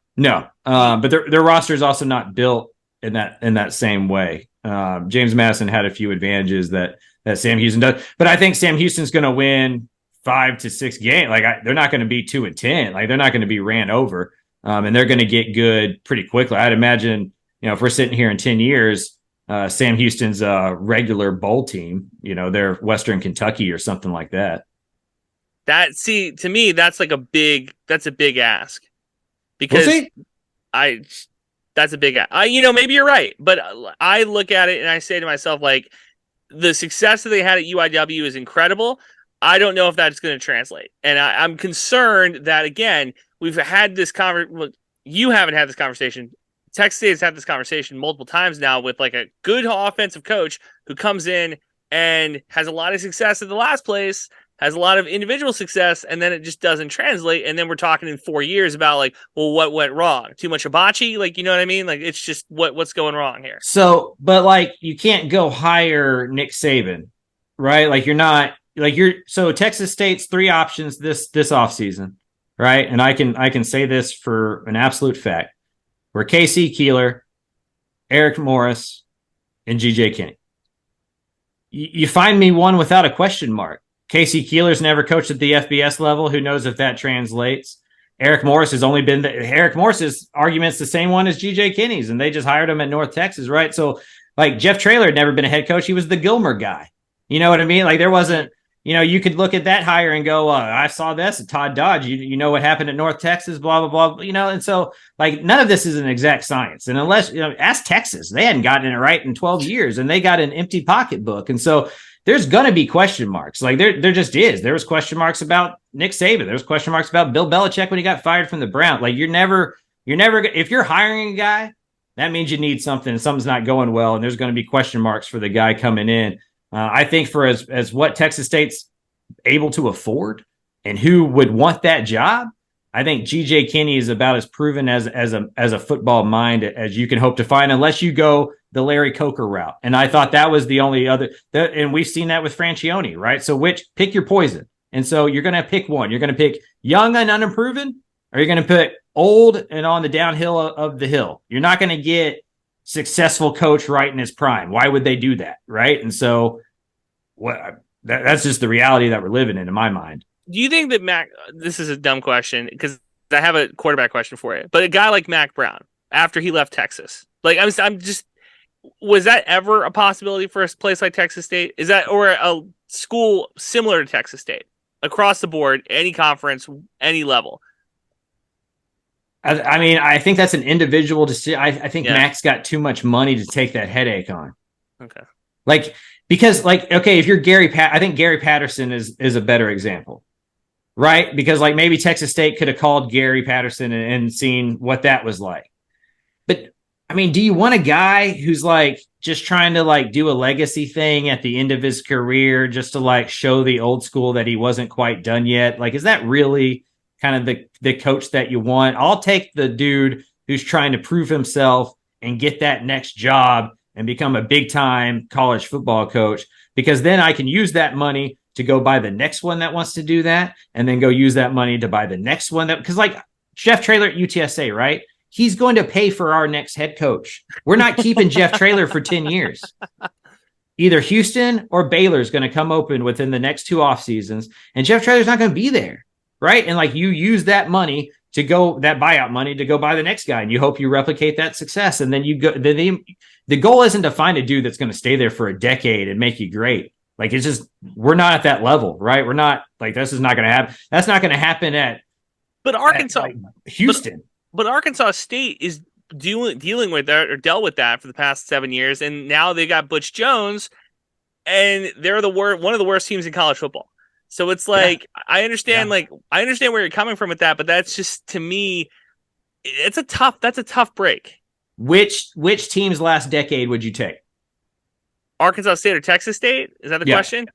But their roster is also not built in that same way. James Madison had a few advantages that Sam Houston does, but I think Sam Houston's going to win 5 to 6 games. Like they're not going to be 2-10. Like they're not going to be ran over, and they're going to get good pretty quickly. I'd imagine, if we're sitting here in 10 years, Sam Houston's a regular bowl team. They're Western Kentucky or something like that. To me, that's a big ask, because that's a big ask. Maybe you're right, but I look at it and I say to myself, like, the success that they had at UIW is incredible. I don't know if that's going to translate. And I'm concerned that, again, we've had this conversation. You haven't had this conversation. Texas State has had this conversation multiple times now with like a good offensive coach who comes in and has a lot of success at the last place, has a lot of individual success, and then it just doesn't translate. And then we're talking in 4 years about like, well, what went wrong? Too much hibachi? Like, you know what I mean? Like, it's just what's going wrong here. So, but like, you can't go hire Nick Saban, right? Like so Texas State's 3 options this offseason, right? And I can say this for an absolute fact. We're KC Keeler, Eric Morris, and GJ Kinney. You find me one without a question mark. Casey Keeler's never coached at the FBS level. Who knows if that translates? Eric Morris has only been Eric Morris's argument's the same one as GJ Kinney's, and they just hired him at North Texas, right? So, like, Jeff Traylor had never been a head coach. He was the Gilmer guy. You know what I mean? Like, there wasn't, you could look at that hire and go, I saw this at Todd Dodge. You know what happened at North Texas, blah, blah, blah. And so, like, none of this is an exact science. And unless, ask Texas. They hadn't gotten it right in 12 years, and they got an empty pocketbook. And so, there's going to be question marks. Like there just is. There was question marks about Nick Saban. There was question marks about Bill Belichick when he got fired from the Browns. Like you're never, if you're hiring a guy, that means you need something. Something's not going well. And there's going to be question marks for the guy coming in. I think for as what Texas State's able to afford and who would want that job, I think GJ Kinney is about as proven as a football mind as you can hope to find, unless you go the Larry Coker route. And I thought that was the only other, and we've seen that with Francione, right? So pick your poison. And so you're going to pick one. You're going to pick young and unproven, or you're going to pick old and on the downhill of the hill. You're not going to get successful coach right in his prime. Why would they do that? Right. And so that's just the reality that we're living in my mind. Do you think that this is a dumb question, because I have a quarterback question for you, but a guy like Mac Brown, after he left Texas, like was that ever a possibility for a place like Texas State? Is that, or a school similar to Texas State across the board, any conference, any level? I mean, I think that's an individual decision. I think Mac's got too much money to take that headache on. Okay. Because if you're I think Gary Patterson is a better example, right? Because like maybe Texas State could have called Gary Patterson and seen what that was like. But I mean, do you want a guy who's like just trying to like do a legacy thing at the end of his career just to like show the old school that he wasn't quite done yet? Like, is that really kind of the coach that you want? I'll take the dude who's trying to prove himself and get that next job and become a big time college football coach, because then I can use that money to go buy the next one that wants to do that, and then go use that money to buy the next one because like Jeff Traylor at UTSA, right? He's going to pay for our next head coach. We're not keeping Jeff Traylor for 10 years. Either Houston or Baylor is going to come open within the next 2 off seasons, and Jeff Traylor's not going to be there, right? And like you use that money to go, that buyout money to go buy the next guy, and you hope you replicate that success. And then you go. The goal isn't to find a dude that's going to stay there for a decade and make you great. Like it's just we're not at that level, right? We're not like this is not going to happen. That's not going to happen at. But Arkansas, Houston. But Arkansas State is dealing with that, or dealt with that for the past 7 years, and now they got Butch Jones, and they're one of the worst teams in college football. So it's like I understand where you're coming from with that, but that's just, to me, that's a tough break. Which team's last decade would you take? Arkansas State or Texas State? Is that the question?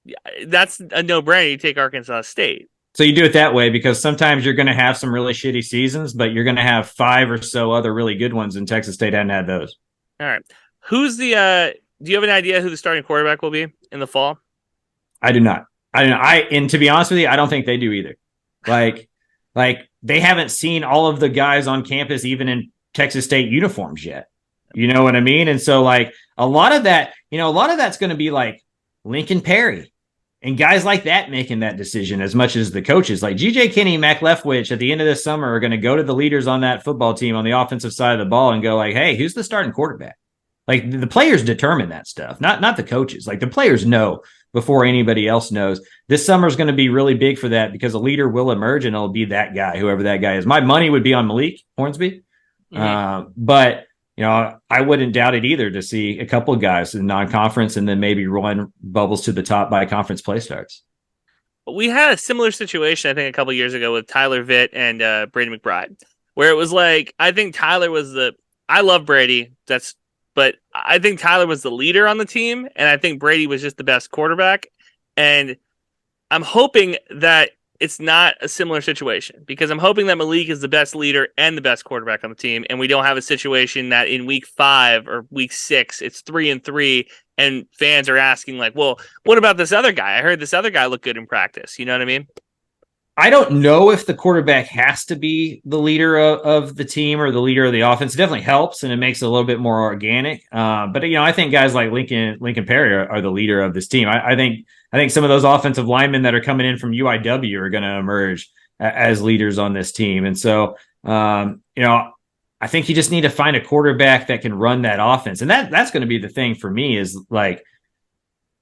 Yeah, that's a no-brainer. You take Arkansas State. So you do it that way because sometimes you're going to have some really shitty seasons, but you're going to have 5 or so other really good ones, and Texas State hadn't had those. All right. Do you have an idea who the starting quarterback will be in the fall? I do not. And to be honest with you, I don't think they do either. Like they haven't seen all of the guys on campus, even in Texas State uniforms yet. You know what I mean? And so like a lot of that's going to be like Lincoln Perry and guys like that making that decision as much as the coaches. Like GJ Kinney, Mac Leftwich at the end of this summer are going to go to the leaders on that football team on the offensive side of the ball and go like, hey, who's the starting quarterback? Like the players determine that stuff, not the coaches. Like the players know before anybody else knows. This summer is going to be really big for that because a leader will emerge and it'll be that guy, whoever that guy is. My money would be on Malik Hornsby. But I wouldn't doubt it either to see a couple of guys in non-conference and then maybe run bubbles to the top by conference play starts. We had a similar situation, I think, a couple of years ago with Tyler Vitt and Brady McBride, where it was like, I think Tyler was I love Brady. But I think Tyler was the leader on the team, and I think Brady was just the best quarterback. And I'm hoping that it's not a similar situation because I'm hoping that Malik is the best leader and the best quarterback on the team, and we don't have a situation that in week 5 or week 6 it's 3-3, and fans are asking like, "Well, what about this other guy? I heard this other guy looked good in practice." You know what I mean? I don't know if the quarterback has to be the leader of the team or the leader of the offense. It definitely helps and it makes it a little bit more organic. But I think guys like Lincoln Perry are the leader of this team. I think some of those offensive linemen that are coming in from UIW are going to emerge as leaders on this team. And so, I think you just need to find a quarterback that can run that offense. And that's going to be the thing for me is like,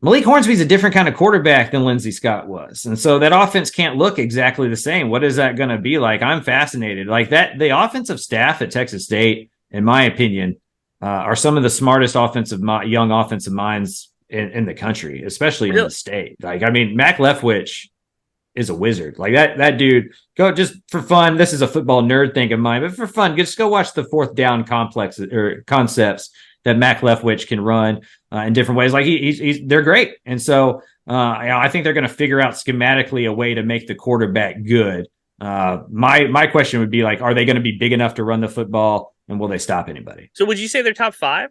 Malik Hornsby's a different kind of quarterback than Lindsey Scott was. And so that offense can't look exactly the same. What is that going to be like? I'm fascinated. Like that, the offensive staff at Texas State, in my opinion, are some of the smartest young offensive minds in the country, especially in the state. Like, I mean, Mac Leftwich is a wizard. Like that dude, go just for fun. This is a football nerd thing of mine, but for fun, just go watch the fourth down concepts that Mac Leftwich can run in different ways. Like they're great. And so I think they're going to figure out schematically a way to make the quarterback good. My question would be like, are they going to be big enough to run the football and will they stop anybody? So would you say they're top 5?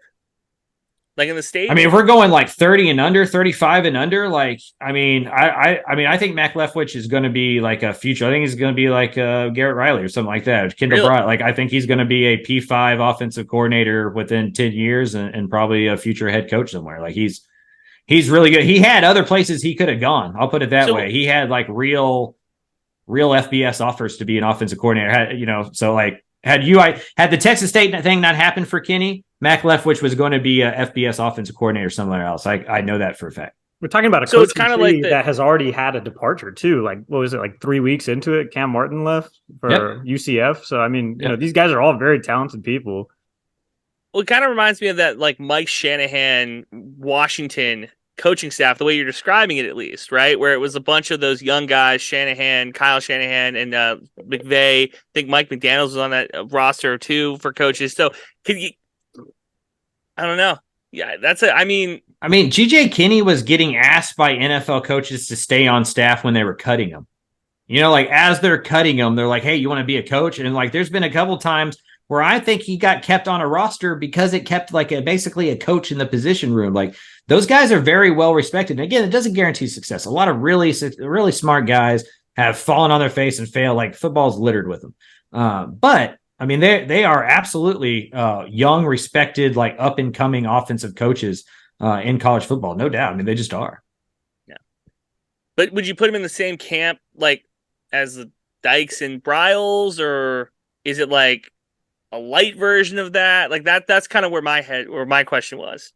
Like in the state? I mean, if we're going like 30 and under, 35 and under, like, I think Mac Leftwich is going to be like a future. I think he's going to be like Garrett Riley or something like that. Kendall Bryant. Like, I think he's going to be a P5 offensive coordinator within 10 years and probably a future head coach somewhere. Like he's really good. He had other places he could have gone. I'll put it that way. He had like real FBS offers to be an offensive coordinator. So like had the Texas State thing not happened for Kenny, Mac Leftwich was going to be a FBS offensive coordinator somewhere else. I know that for a fact. We're talking about a coach that has already had a departure too. Like, what was it, like 3 weeks into it? Cam Martin left for UCF. So, I mean, these guys are all very talented people. Well, it kind of reminds me of that, like Mike Shanahan, Washington coaching staff, the way you're describing it, at least, right? Where it was a bunch of those young guys, Kyle Shanahan, and McVay. I think Mike McDaniels was on that roster too for coaches. So, I don't know. Yeah, that's it. I mean, GJ Kinney was getting asked by NFL coaches to stay on staff when they were cutting him. Like as they're cutting him, they're like, hey, you want to be a coach? And like, there's been a couple times where I think he got kept on a roster because it kept like basically a coach in the position room. Like those guys are very well respected. And again, it doesn't guarantee success. A lot of really, really smart guys have fallen on their face and failed. Like football's littered with them. But I mean, they are absolutely young, respected, like up and coming offensive coaches in college football. No doubt. I mean, they just are. Yeah. But would you put them in the same camp like as the Dykes and Bryles, or is it like a light version of that? Like that's kind of where my question was.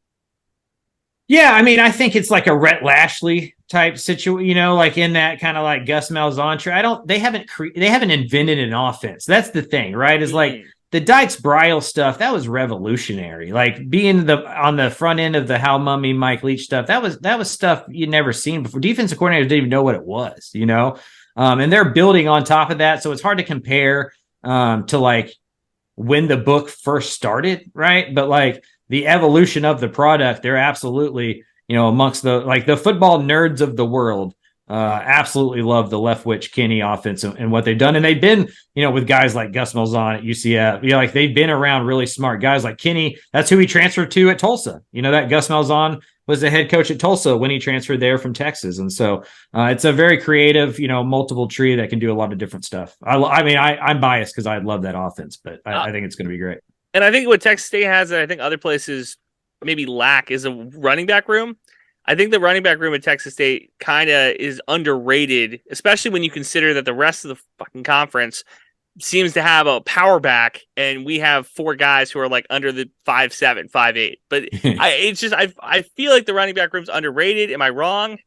Yeah, I mean, I think it's like a Rhett Lashley type situation, like in that kind of like Gus Malzahn. They haven't invented an offense. That's the thing, right? Is like the Dykes-Bryles stuff, that was revolutionary. Like being on the front end of the Hal Mummy, Mike Leach stuff, that was stuff you'd never seen before. Defensive coordinators didn't even know what it was, and they're building on top of that. So it's hard to compare to like when the book first started, right? But like the evolution of the product, they're absolutely, amongst the football nerds of the world. Absolutely love the Leftwich Kenny offense and what they've done. And they've been, with guys like Gus Malzahn at UCF, like they've been around really smart guys like Kenny. That's who he transferred to at Tulsa. That Gus Malzahn was the head coach at Tulsa when he transferred there from Texas. And so it's a very creative, multiple tree that can do a lot of different stuff. I'm biased because I love that offense, but I think it's going to be great. And I think what Texas State has that I think other places maybe lack is a running back room. I think the running back room at Texas State kind of is underrated, especially when you consider that the rest of the fucking conference seems to have a power back, and we have 4 guys who are like under the 5'7", 5'8". But I feel like the running back room's underrated. Am I wrong?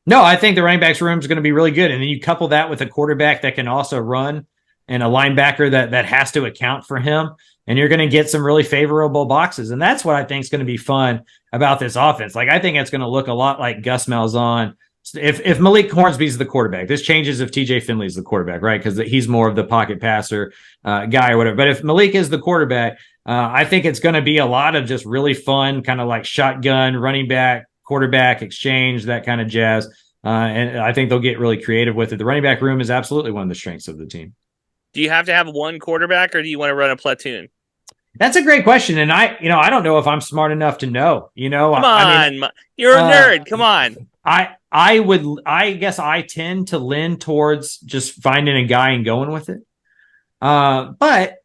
No, I think the running backs room is going to be really good, and then you couple that with a quarterback that can also run, and a linebacker that has to account for him, and you're going to get some really favorable boxes. And that's what I think is going to be fun about this offense. Like, I think it's going to look a lot like Gus Malzahn. If Malik Hornsby's the quarterback, this changes if TJ Finley's the quarterback, right? Because he's more of the pocket passer guy or whatever. But if Malik is the quarterback, I think it's going to be a lot of just really fun, kind of like shotgun, running back, quarterback exchange, that kind of jazz. And I think they'll get really creative with it. The running back room is absolutely one of the strengths of the team. Do you have to have one quarterback, or do you want to run a platoon? That's a great question, and I don't know if I'm smart enough to know. Come on, you're a nerd. Come on. I guess I tend to lean towards just finding a guy and going with it. But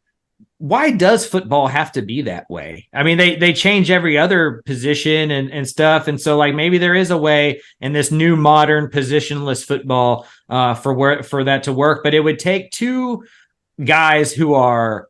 why does football have to be that way? I mean, they change every other position and stuff, and so like maybe there is a way in this new modern positionless football for that to work, but it would take 2 guys who are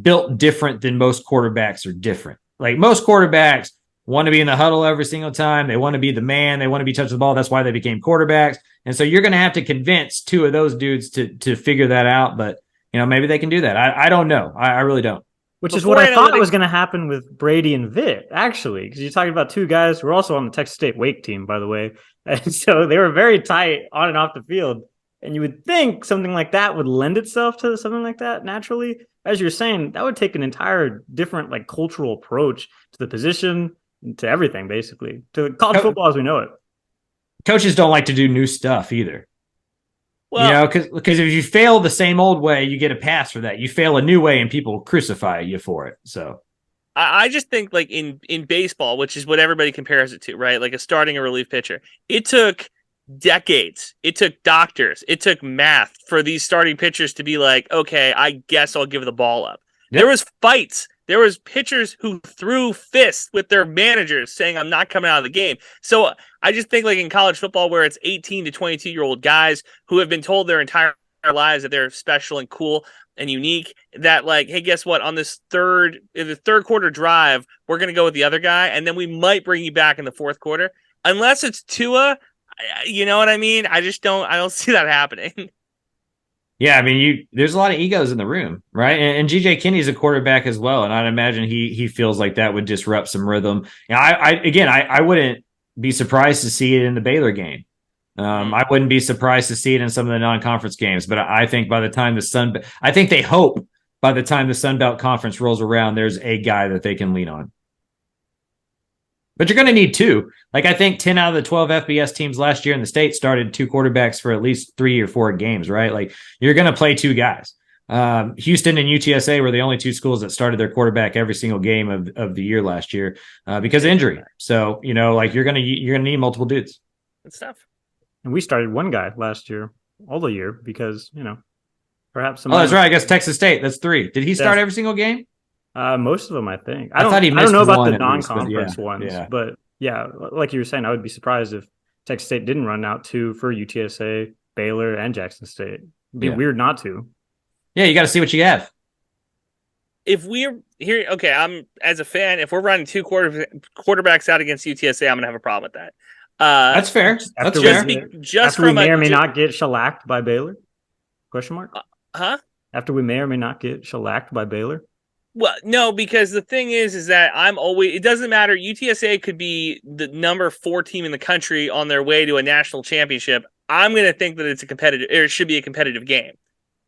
built different than most quarterbacks are different. Like most quarterbacks want to be in the huddle every single time. They want to be the man. They want to be touching the ball. That's why they became quarterbacks. And so you're going to have to convince 2 of those dudes to figure that out. But, maybe they can do that. I don't know. I really don't. Which is what I thought was going to happen with Brady and Vitt, actually, because you're talking about 2 guys who are also on the Texas State Wake team, by the way. And so they were very tight on and off the field. And you would think something like that would lend itself to something like that naturally. As you're saying, that would take an entire different like cultural approach to the position, to everything, basically, to college football as we know it. Coaches don't like to do new stuff either. Well, because if you fail the same old way, you get a pass for that. You fail a new way and people crucify you for it. So I just think like in baseball, which is what everybody compares it to, right? Like a starting or relief pitcher. It took decades. It took doctors. It took math for these starting pitchers to be like, okay, I guess I'll give the ball up. Yep. There was fights. There was pitchers who threw fists with their managers saying, I'm not coming out of the game. So I just think like in college football where it's 18 to 22-year-old guys who have been told their entire lives that they're special and cool and unique, that like, hey, guess what? On this third quarter drive, we're going to go with the other guy, and then we might bring you back in the fourth quarter. Unless it's Tua, you know what I mean? I don't see that happening. Yeah, I mean, there's a lot of egos in the room, right? And GJ Kinney's a quarterback as well, and I'd imagine he feels like that would disrupt some rhythm. I wouldn't be surprised to see it in the Baylor game. I wouldn't be surprised to see it in some of the non-conference games. But I think by the time they hope by the time the Sun Belt Conference rolls around, there's a guy that they can lean on. But you're going to need 2. Like, I think 10 out of the 12 FBS teams last year in the state started 2 quarterbacks for at least 3 or 4 games, right? Like, you're going to play 2 guys. Houston and UTSA were the only 2 schools that started their quarterback every single game of the year last year because of injury. So, like you're going to need multiple dudes. Good stuff. And we started 1 guy last year, all the year, because, perhaps some. Oh, that's right. I guess Texas State. That's 3. Did he start every single game? Most of them, I think. I thought he missed I don't know about the non-conference ones, but yeah, like you were saying, I would be surprised if Texas State didn't run out 2 for UTSA, Baylor, and Jackson State. It'd be weird not to. Yeah, you got to see what you have. If we're here, okay, I'm as a fan. If we're running 2 quarterbacks out against UTSA, I'm gonna have a problem with that. That's fair. That's fair. After we may or may not get shellacked by Baylor? Question mark? Huh? After we may or may not get shellacked by Baylor. Well, no, because the thing is that it doesn't matter. UTSA could be the number 4 team in the country on their way to a national championship. I'm going to think that it should be a competitive game.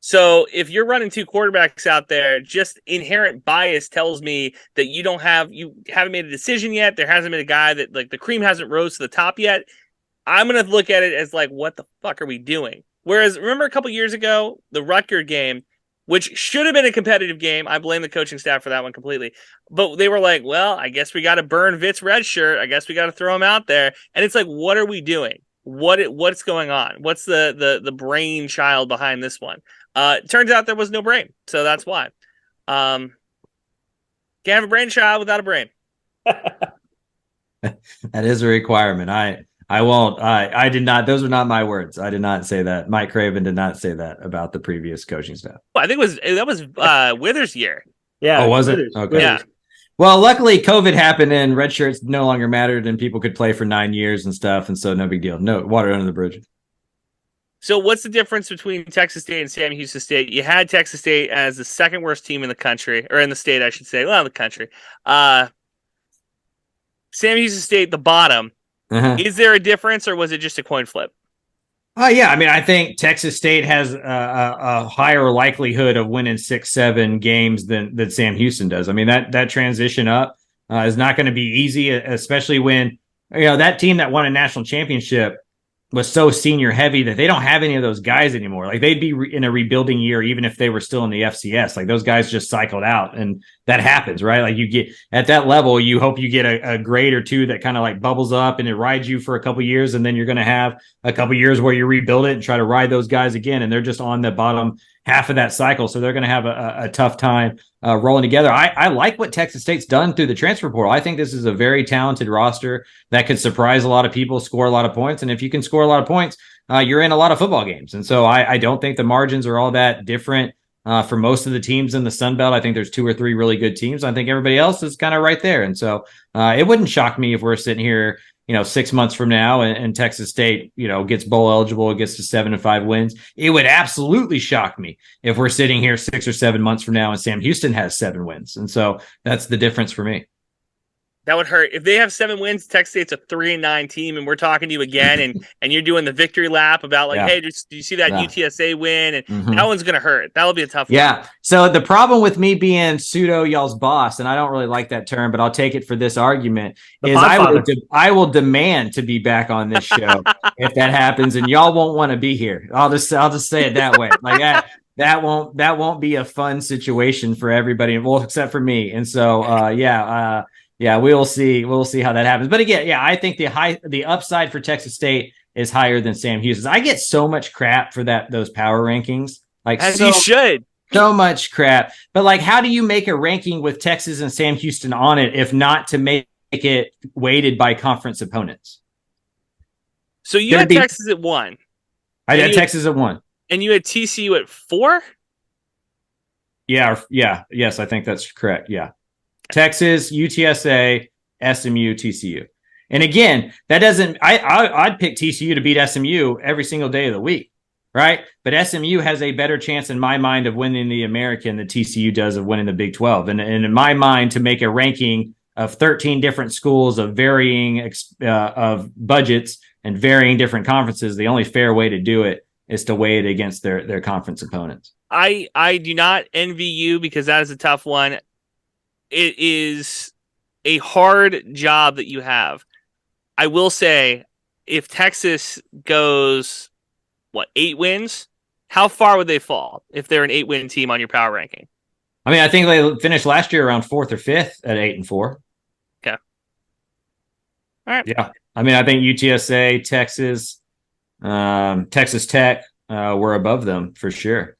So if you're running 2 quarterbacks out there, just inherent bias tells me that you haven't made a decision yet. There hasn't been a guy that, like, the cream hasn't rose to the top yet. I'm going to look at it as like, what the fuck are we doing? Whereas remember a couple years ago, the Rutgers game, which should have been a competitive game. I blame the coaching staff for that one completely. But they were like, well, I guess we got to burn Vitt's red shirt. I guess we got to throw him out there. And it's like, what are we doing? What's going on? What's the brainchild behind this one? Turns out there was no brain. So that's why. Can't have a brainchild without a brain. That is a requirement. I won't. I did not. Those were not my words. I did not say that. Mike Craven did not say that about the previous coaching staff. Well, I think that was Withers' year. Yeah. Oh, was it? Okay. Yeah. Well, luckily COVID happened and red shirts no longer mattered and people could play for 9 years and stuff. And so no big deal. No water under the bridge. So what's the difference between Texas State and Sam Houston State? You had Texas State as the second worst team in the country, or in the state, I should say. Well, the country. Sam Houston State, the bottom. Uh-huh. Is there a difference, or was it just a coin flip? Yeah, I mean, I think Texas State has a higher likelihood of winning 6-7 games than Sam Houston does. I mean, that transition up is not going to be easy, especially when that team that won a national championship was so senior heavy that they don't have any of those guys anymore. Like they'd be in a rebuilding year, even if they were still in the FCS. Like those guys just cycled out, and that happens, right? Like you get at that level, you hope you get a grade or two that kind of like bubbles up and it rides you for a couple years, and then you're going to have a couple years where you rebuild it and try to ride those guys again, and they're just on the bottom half of that cycle, so they're going to have a tough time rolling together. I like what Texas State's done through the transfer portal. I think this is a very talented roster that could surprise a lot of people, score a lot of points, and if you can score a lot of points, you're in a lot of football games. And so I don't think the margins are all that different for most of the teams in the Sun Belt. I think there's 2 or 3 really good teams. I think everybody else is kind of right there. And so it wouldn't shock me if we're sitting here 6 months from now and Texas State, gets bowl eligible, gets to 7-5 wins. It would absolutely shock me if we're sitting here 6 or 7 months from now and Sam Houston has 7 wins. And so that's the difference for me. That would hurt. If they have 7 wins, Texas State's a 3-9 team, and we're talking to you again, and you're doing the victory lap about like, hey, do you see that UTSA win? And that one's gonna hurt. That'll be a tough one. Yeah. So the problem with me being pseudo y'all's boss, and I don't really like that term, but I'll take it for this argument, is I will demand to be back on this show if that happens, and y'all won't want to be here. I'll just say it that way. Like that won't be a fun situation for everybody, well, except for me. And so yeah, we'll see. We'll see how that happens. But again, I think the upside for Texas State is higher than Sam Houston's. I get so much crap for those power rankings. Like, as you should. So much crap. But like, how do you make a ranking with Texas and Sam Houston on it if not to make it weighted by conference opponents? So you had Texas at 1. I had Texas at 1. And you had TCU at 4? Yeah. Yes, I think that's correct. Yeah. Texas, UTSA, SMU, TCU. And again, that doesn't, I'd pick TCU to beat SMU every single day of the week, right? But SMU has a better chance in my mind of winning the American than TCU does of winning the Big 12. And in my mind, to make a ranking of 13 different schools of varying of budgets and varying different conferences, the only fair way to do it is to weigh it against their conference opponents. I do not envy you because that is a tough one. It is a hard job that you have. I will say, if Texas goes, 8 wins? How far would they fall if they're an 8-win team on your power ranking? I mean, I think they finished last year around 4th or 5th at 8-4. Okay. All right. Yeah. I mean, I think UTSA, Texas, Texas Tech were above them for sure.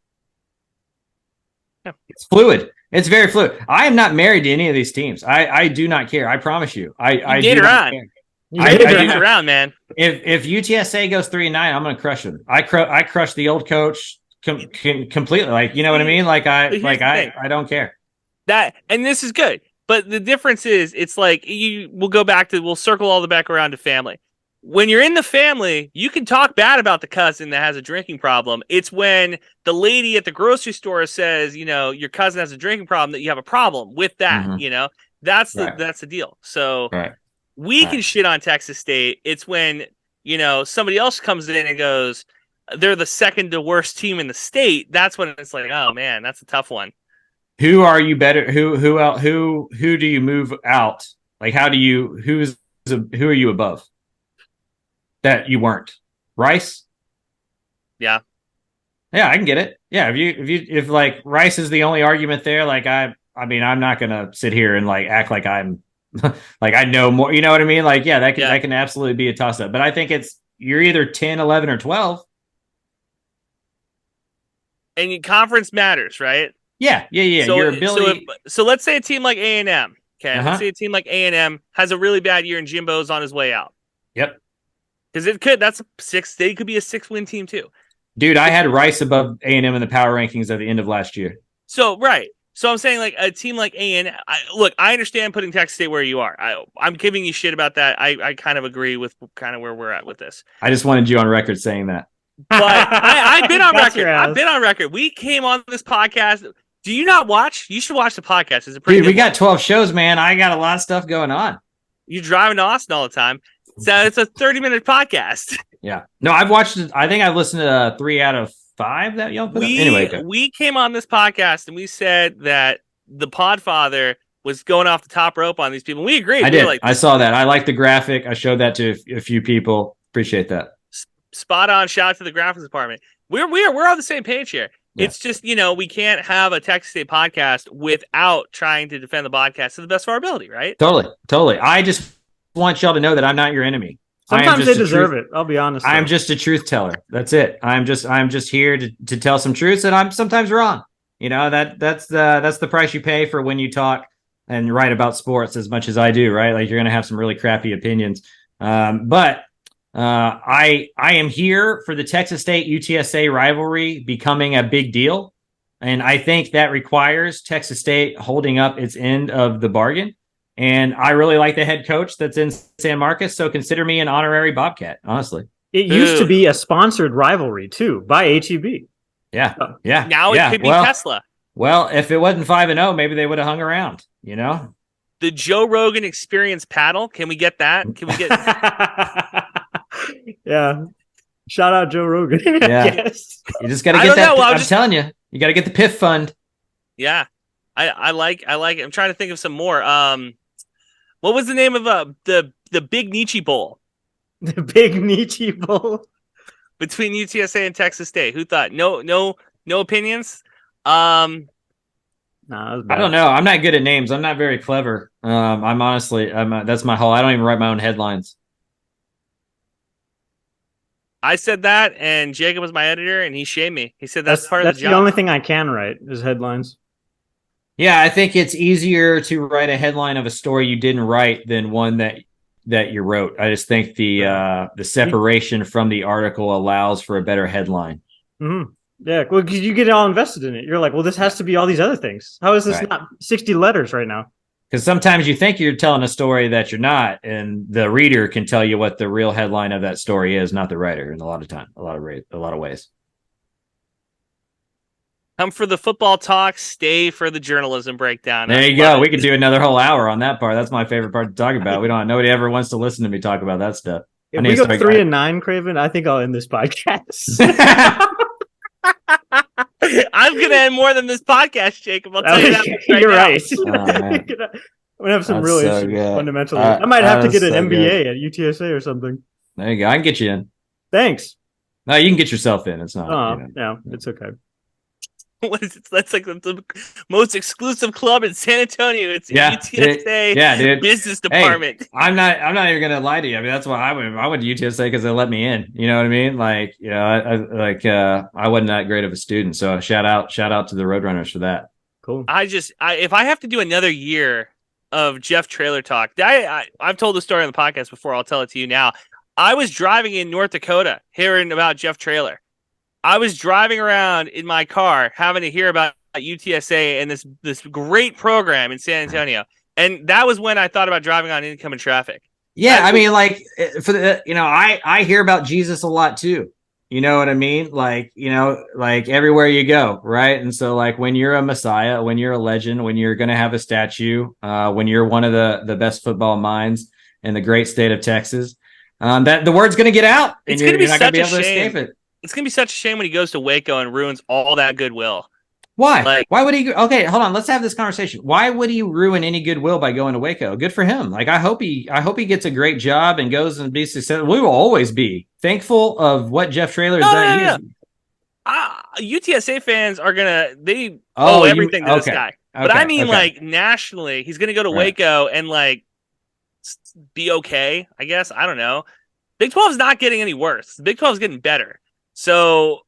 Yeah. It's fluid. It's very fluid. I am not married to any of these teams. I do not care. I promise you. I date around. I date around, man. If UTSA goes 3-9, I'm going to crush them. I crush the old coach completely. Like, you know what I mean? Like I don't care. That, and this is good. But the difference is, it's like we'll circle all the back around to family. when you're in the family, you can talk bad about the cousin that has a drinking problem. It's when the lady at the grocery store says, your cousin has a drinking problem, that you have a problem with that. Mhm. That's Right. the deal. So Right. we Right. can shit on Texas State. It's when, somebody else comes in and goes, they're the second to worst team in the state. That's when it's like, oh man, that's a tough one. Who are you better? Who do you move out? Like, who are you above that you weren't? Rice? Yeah. Yeah, I can get it. Yeah, if like Rice is the only argument there, like I mean, I'm not gonna sit here and like act like I'm like I know more. You know what I mean? Like, yeah, that can absolutely be a toss up. But I think you're either 10, 11, or 12. And your conference matters, right? Yeah. So, your ability. So let's say a team like A&M. Okay, Uh-huh. let's say a team like A&M has a really bad year and Jimbo's on his way out. Yep. Because it could. That's a 6. They could be a 6-win team too. Dude, I had Rice above A&M in the power rankings at the end of last year. So right. So I'm saying like a team like A&M. Look, I understand putting Texas State where you are. I'm giving you shit about that. I kind of agree with kind of where we're at with this. I just wanted you on record saying that. But I've been on Got your record. ass. I've been on record. We came on this podcast. Do you not watch? You should watch the podcast. It's a pretty Dude, we good got 12 shows, man. I got a lot of stuff going on. You're driving to Austin all the time. So it's a 30-minute podcast. Yeah. No, I've watched it. I think I listened to 3 out of 5 that y'all put up. Anyway, okay. We came on this podcast and we said that the Podfather was going off the top rope on these people. We agreed. I did. Like, I saw that. I like the graphic. I showed that to a few people. Appreciate that. Spot on. Shout out to the graphics department. We're on the same page here. Yeah. It's just, we can't have a Texas State podcast without trying to defend the podcast to the best of our ability, right? Totally. I just want y'all to know that I'm not your enemy. Sometimes they deserve it. I'll be honest. I'm just a truth teller. That's it. I'm just here to tell some truths, and I'm sometimes wrong. That's the price you pay for when you talk and write about sports as much as I do, right? Like, you're gonna have some really crappy opinions. But I am here for the Texas State UTSA rivalry becoming a big deal. And I think that requires Texas State holding up its end of the bargain. And I really like the head coach that's in San Marcos. So consider me an honorary Bobcat, honestly. It used to be a sponsored rivalry too by HEB. Yeah. Now it could be Tesla. Well, if it wasn't 5-0, maybe they would have hung around, The Joe Rogan Experience paddle. Can we get that? Can we get Yeah. Shout out Joe Rogan. Yeah. Yes. You just got to get that. I'm telling you got to get the PIF fund. Yeah. I like it. I'm trying to think of some more. What was the name of the Big Nietzsche Bowl? The Big Nietzsche Bowl between UTSA and Texas State. Who thought? No opinions. Nah, I don't know. I'm not good at names. I'm not very clever. I'm honestly, that's my whole. I don't even write my own headlines. I said that, and Jakob was my editor, and he shamed me. He said that's part of the job. That's the only thing I can write is headlines. Yeah, I think it's easier to write a headline of a story you didn't write than one that you wrote. I just think the separation from the article allows for a better headline. Mm-hmm. Yeah, well, because you get all invested in it. You're like, well, this has to be all these other things. How is this not 60 letters right now? Because sometimes you think you're telling a story that you're not, and the reader can tell you what the real headline of that story is, not the writer. In a lot of ways. Come for the football talk, stay for the journalism breakdown. There you go. We could do another whole hour on that part. That's my favorite part to talk about. Nobody ever wants to listen to me talk about that stuff. If we go 3-9, Craven, I think I'll end this podcast. I'm gonna end more than this podcast, Jakob. I'll tell you that. You're right. Oh, I'm gonna have some That's real so issues good. fundamentally. I might have to get an so MBA at UTSA or something. There you go. I can get you in. Thanks. No, you can get yourself in. It's not. Oh, yeah, it's okay. What is it? That's like the most exclusive club in San Antonio. It's UTSA dude. business department. Hey, I'm not even gonna lie to you. I mean, that's why I went to UTSA because they let me in. You know what I mean? Like, I wasn't that great of a student. So shout out to the Roadrunners for that. Cool. If I have to do another year of Jeff Trailer talk, I've told the story on the podcast before. I'll tell it to you now. I was driving in North Dakota hearing about Jeff Trailer. I was driving around in my car having to hear about UTSA and this great program in San Antonio. And that was when I thought about driving on incoming traffic. Yeah, I mean, like for the I hear about Jesus a lot too. You know what I mean? Like, like everywhere you go, right? And so like when you're a messiah, when you're a legend, when you're gonna have a statue, when you're one of the best football minds in the great state of Texas, that the word's gonna get out and It's gonna be you're not gonna such be a able to escape shame. it. It's gonna be such a shame when he goes to Waco and ruins all that goodwill. Why? Like, Why would he? Okay, hold on. Let's have this conversation. Why would he ruin any goodwill by going to Waco? Good for him. Like I hope he gets a great job and goes and be successful. We will always be thankful of what Jeff Traylor has done. UTSA fans are they Oh, owe everything to this guy. But Okay, I mean, okay. like nationally, he's gonna go to Waco and like be okay. I guess I don't know. Big 12 is not getting any worse. Big 12 is getting better. So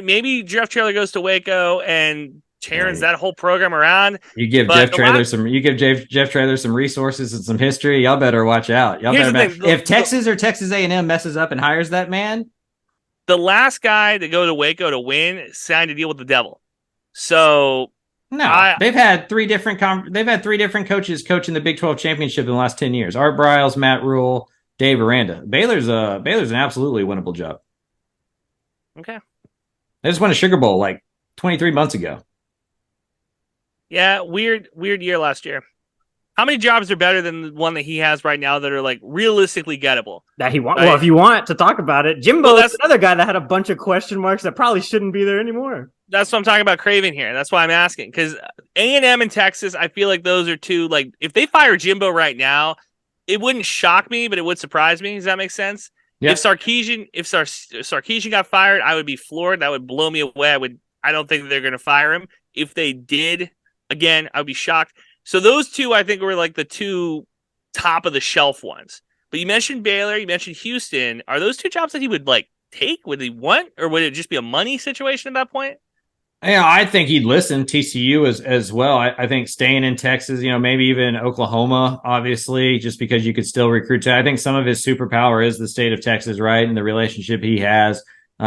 maybe Jeff Traylor goes to Waco and turns that whole program around. You give Jeff Traylor some resources and some history. Y'all better watch out. If Texas or Texas A&M messes up and hires that man, the last guy to go to Waco to win signed a deal with the devil. So no, they've had three different coaches coaching the Big 12 championship in the last 10 years. Art Briles, Matt Rule, Dave Aranda. Baylor's an absolutely winnable job. Okay. They just won a Sugar Bowl like 23 months ago. Yeah, weird year last year. How many jobs are better than the one that he has right now that are like realistically gettable? That he want. Right? Well, if you want to talk about it, Jimbo is another guy that had a bunch of question marks that probably shouldn't be there anymore. That's what I'm talking about, Craven here. That's why I'm asking, because A&M and Texas, I feel like those are two. Like, if they fire Jimbo right now, it wouldn't shock me, but it would surprise me. Does that make sense? Yep. If Sarkisian got fired, I would be floored. That would blow me away. I don't think they're going to fire him. If they did, again, I would be shocked. So those two, I think, were like the two top of the shelf ones. But you mentioned Baylor, you mentioned Houston. Are those two jobs that he would like take? Would he want, or would it just be a money situation at that point? Yeah, I think he'd listen. TCU as well. I think staying in Texas, maybe even Oklahoma, obviously, just because you could still recruit. I think some of his superpower is the state of Texas, right, and the relationship he has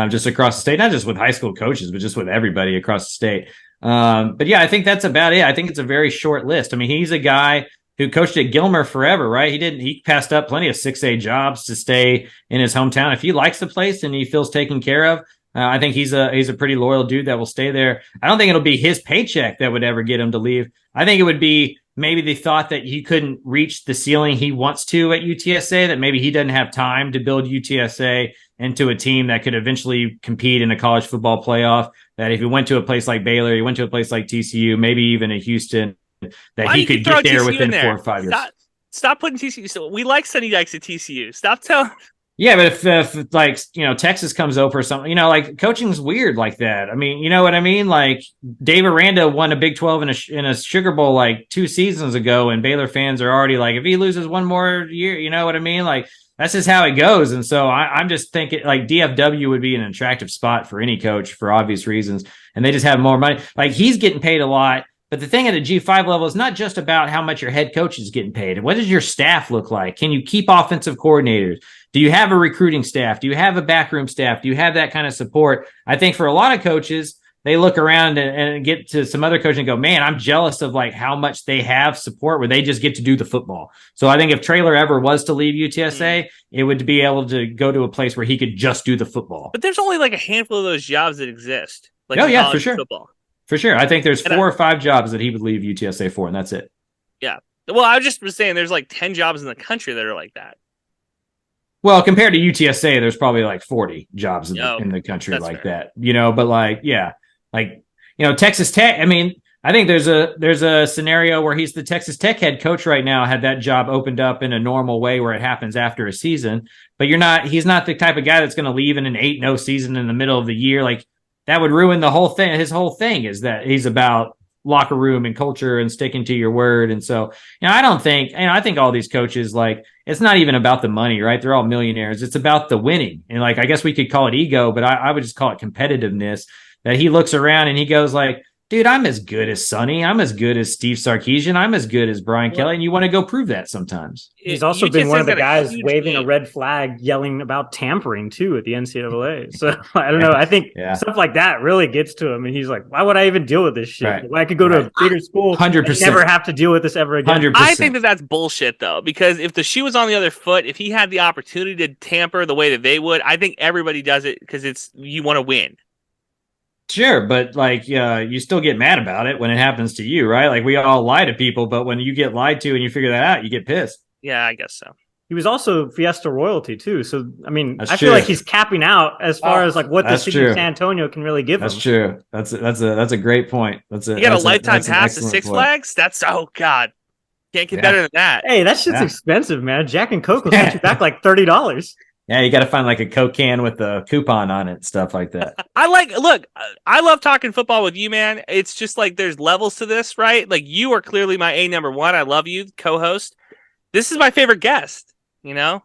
just across the state, not just with high school coaches, but just with everybody across the state. But yeah, I think that's about it. I think it's a very short list. I mean, he's a guy who coached at Gilmer forever, right? He passed up plenty of 6A jobs to stay in his hometown. If he likes the place and he feels taken care of, I think he's a pretty loyal dude that will stay there. I don't think it'll be his paycheck that would ever get him to leave. I think it would be maybe the thought that he couldn't reach the ceiling he wants to at UTSA, that maybe he doesn't have time to build UTSA into a team that could eventually compete in a college football playoff, that if he went to a place like Baylor, he went to a place like TCU, maybe even a Houston, that he could get there within 4 or 5 years. Stop putting TCU. So we like Sonny Dykes at TCU. Stop telling. Yeah, but if like, Texas comes over or something, like coaching's weird like that. I mean, you know what I mean? Like Dave Aranda won a Big 12 in a Sugar Bowl like 2 seasons ago, and Baylor fans are already like, if he loses one more year, you know what I mean? Like that's just how it goes. And so I'm just thinking like DFW would be an attractive spot for any coach for obvious reasons. And they just have more money. Like he's getting paid a lot. But the thing at a G5 level is not just about how much your head coach is getting paid. What does your staff look like? Can you keep offensive coordinators? Do you have a recruiting staff? Do you have a backroom staff? Do you have that kind of support? I think for a lot of coaches, they look around and get to some other coach and go, man, I'm jealous of like how much they have support where they just get to do the football. So I think if Traylor ever was to leave UTSA, it would be able to go to a place where he could just do the football. But there's only like a handful of those jobs that exist. Like for sure. Football. For sure. I think there's 4 or 5 jobs that he would leave UTSA for, and that's it. Yeah. Well, I just was saying there's like 10 jobs in the country that are like that. Well, compared to UTSA, there's probably like 40 jobs in the country like fair. That, but like, yeah, like, Texas Tech. I mean, I think there's a scenario where he's the Texas Tech head coach right now, had that job opened up in a normal way where it happens after a season, but he's not the type of guy that's going to leave in an 8-0 season in the middle of the year. Like that would ruin the whole thing. His whole thing is that he's about locker room and culture and sticking to your word. And so, I think all these coaches, like, it's not even about the money, right? They're all millionaires. It's about the winning. And like, I guess we could call it ego, but I would just call it competitiveness, that he looks around and he goes like, dude, I'm as good as Sonny. I'm as good as Steve Sarkisian. I'm as good as Brian Kelly. And you want to go prove that sometimes. He's also been one of the guys waving team. a red flag, yelling about tampering too at the NCAA. So I don't know. I think stuff like that really gets to him. And he's like, why would I even deal with this shit? Right. When I could go to a bigger school 100%. and never have to deal with this ever again. 100%. I think that's bullshit, though, because if the shoe was on the other foot, if he had the opportunity to tamper the way that they would, I think everybody does it because you want to win. Sure, but like you still get mad about it when it happens to you, right? Like we all lie to people, but when you get lied to and you figure that out, you get pissed. Yeah, I guess so. He was also Fiesta royalty too, so I mean, That's I true. feel like he's capping out as far as like what the city of San Antonio can really give That's him. true. That's a great point. You got a lifetime pass to Six Flags. That's God, can't get better than that. Hey, that shit's expensive, man. Jack and Coke will set you back like $30. Yeah, you got to find like a Coke can with a coupon on it, stuff like that. I love talking football with you, man. It's just like there's levels to this, right? Like you are clearly my A number one. I love you, co-host. This is my favorite guest, you know?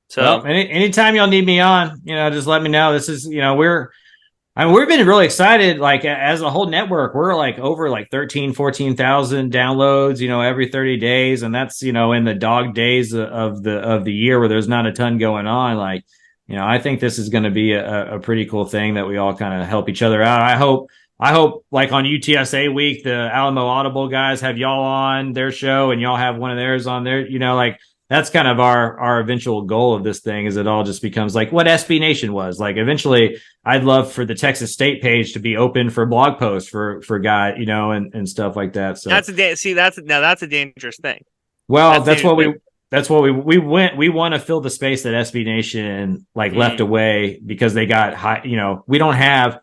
So well, anytime y'all need me on, just let me know. This is, we've been really excited. Like as a whole network, we're like over like 13, 14,000 downloads, every 30 days. And that's, in the dog days of the year where there's not a ton going on. Like, I think this is going to be a pretty cool thing that we all kind of help each other out. I hope like on UTSA week, the Alamo Audible guys have y'all on their show and y'all have one of theirs on there, like that's kind of our eventual goal of this thing is it all just becomes like what SB Nation was. Like eventually I'd love for the Texas State page to be open for blog posts for guys, and stuff like that. So that's a dangerous thing. Well, that's what we want to fill the space that SB Nation left away because they got high, we don't have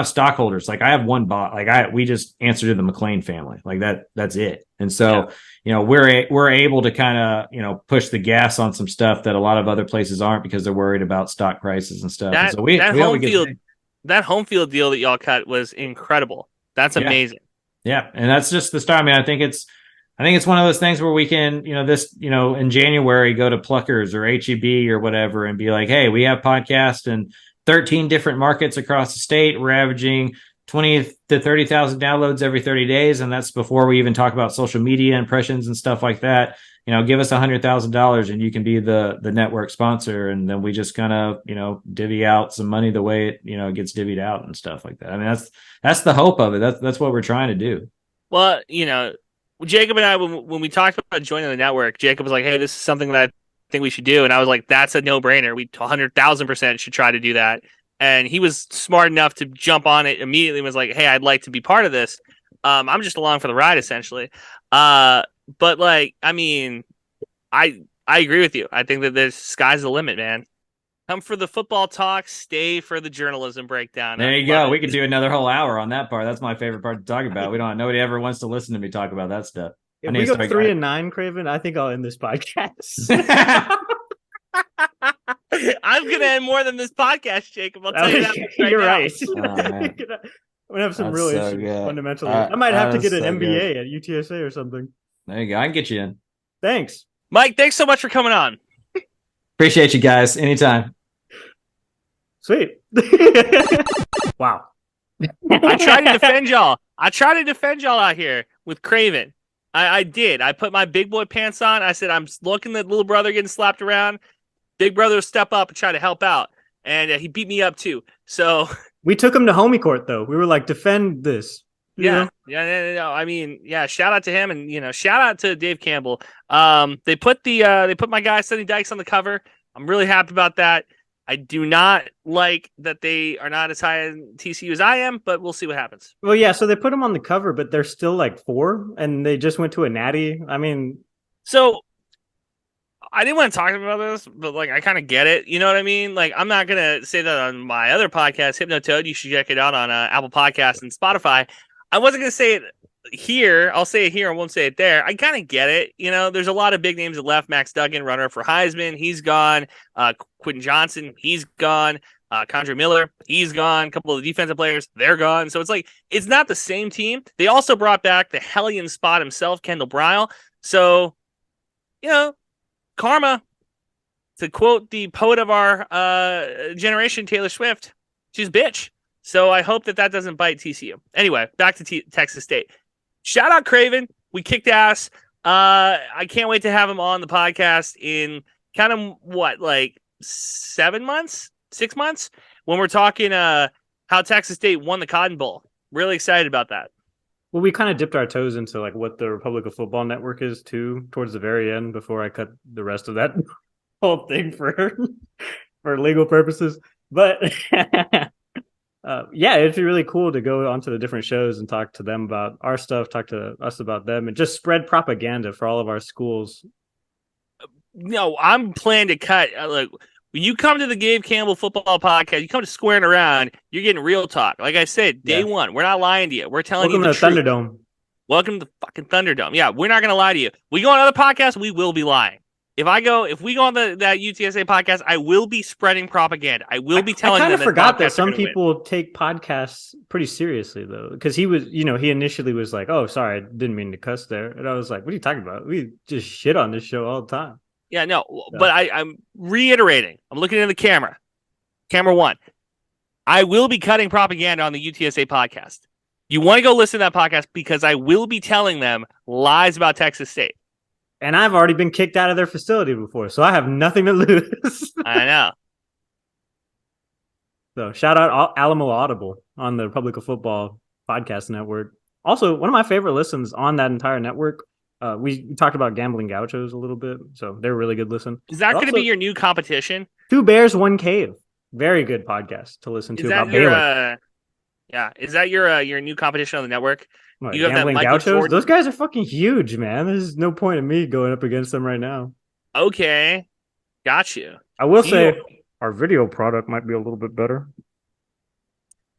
stockholders. Like I have one bot, we just answer to the McLean family. Like that's it. And so, we're able to kind of, push the gas on some stuff that a lot of other places aren't because they're worried about stock prices and stuff. That home field deal that y'all cut was incredible. That's amazing. Yeah. And that's just the start. I mean, I think it's one of those things where we can, in January, go to Pluckers or HEB or whatever and be like, hey, we have podcasts in 13 different markets across the state. We're averaging 20 to 30,000 downloads every 30 days. And that's before we even talk about social media impressions and stuff like that. Give us $100,000 and you can be the network sponsor. And then we just kind of, divvy out some money the way it, gets divvied out and stuff like that. I mean, that's the hope of it. That's what we're trying to do. Well, Jacob and I, when we talked about joining the network, Jacob was like, hey, this is something that I think we should do. And I was like, that's a no-brainer. We 100,000% should try to do that. And he was smart enough to jump on it immediately and was like, hey, I'd like to be part of this. I'm just along for the ride, essentially. But like, I mean, I agree with you. I think that the sky's the limit, man. Come for the football talk, stay for the journalism breakdown. There you go. We could do another whole hour on that part. That's my favorite part to talk about. Nobody ever wants to listen to me talk about that stuff. If we go 3-9, Craven, I think I'll end this podcast. I'm gonna end more than this podcast, Jacob. I'll tell you that. You're right. Oh, I'm gonna have some That's really so good. fundamentally. I might have to get an so MBA good. at UTSA or something. There you go. I can get you in. Thanks, Mike. Thanks so much for coming on. Appreciate you guys. Anytime. Sweet. Wow. I tried to defend y'all. Out here with Craven. I did. I put my big boy pants on. I said, I'm looking at little brother getting slapped around. Big brother will step up and try to help out. And he beat me up too. So we took him to homie court though. We were like, defend this. Yeah. I mean, yeah. Shout out to him, and shout out to Dave Campbell. They put my guy Sonny Dykes on the cover. I'm really happy about that. I do not like that they are not as high in TCU as I am, but we'll see what happens. Well, yeah. So they put him on the cover, but they're still like 4, and they just went to a natty. I mean, so I didn't want to talk about this, but like I kind of get it. You know what I mean? Like I'm not gonna say that on my other podcast, Hypnotoad. You should check it out on Apple Podcasts and Spotify. I wasn't gonna say it here. I'll say it here. I won't say it there. I kind of get it. There's a lot of big names that left. Max Duggan, runner for Heisman, he's gone. Quentin Johnson, he's gone. Condre Miller, he's gone. A couple of the defensive players, they're gone. So it's like it's not the same team. They also brought back the hellion spot himself, Kendall Brile. So, karma. To quote the poet of our generation, Taylor Swift, she's a bitch. So I hope that doesn't bite TCU. Anyway, back to Texas State. Shout out Craven. We kicked ass. I can't wait to have him on the podcast in kind of like 7 months, 6 months, when we're talking how Texas State won the Cotton Bowl. Really excited about that. Well, we kind of dipped our toes into like what the Republic of Football Network is too, towards the very end before I cut the rest of that whole thing for legal purposes. But yeah, it'd be really cool to go onto the different shows and talk to them about our stuff, talk to us about them, and just spread propaganda for all of our schools. No, I'm planning to cut. When you come to the Gabe Campbell Football Podcast, you come to Squaring Around, you're getting real talk. Like I said, day one, we're not lying to you. We're telling you the truth. Welcome to Thunderdome. Welcome to the fucking Thunderdome. Yeah, we're not going to lie to you. We go on other podcasts, we will be lying. If we go on that UTSA podcast, I will be spreading propaganda. I will be telling them. I kind of forgot that some people take podcasts pretty seriously though, because he initially was like, "Oh, sorry, I didn't mean to cuss there," and I was like, "What are you talking about? We just shit on this show all the time." Yeah, no, but I'm reiterating. I'm looking at the camera. Camera one. I will be cutting propaganda on the UTSA podcast. You want to go listen to that podcast because I will be telling them lies about Texas State. And I've already been kicked out of their facility before, so I have nothing to lose. I know. So shout out Alamo Audible on the Republic of Football Podcast Network. Also, one of my favorite listens on that entire network. We talked about Gambling Gauchos a little bit, so they're a really good listen. Is that going to be your new competition? 2 Bears, 1 Cave. Very good podcast to listen to about Baylor. Yeah, is that your new competition on the network? What, you have Gambling that Michael Gauchos? Jordan? Those guys are fucking huge, man. There's no point in me going up against them right now. Okay, got you. I will say our video product might be a little bit better.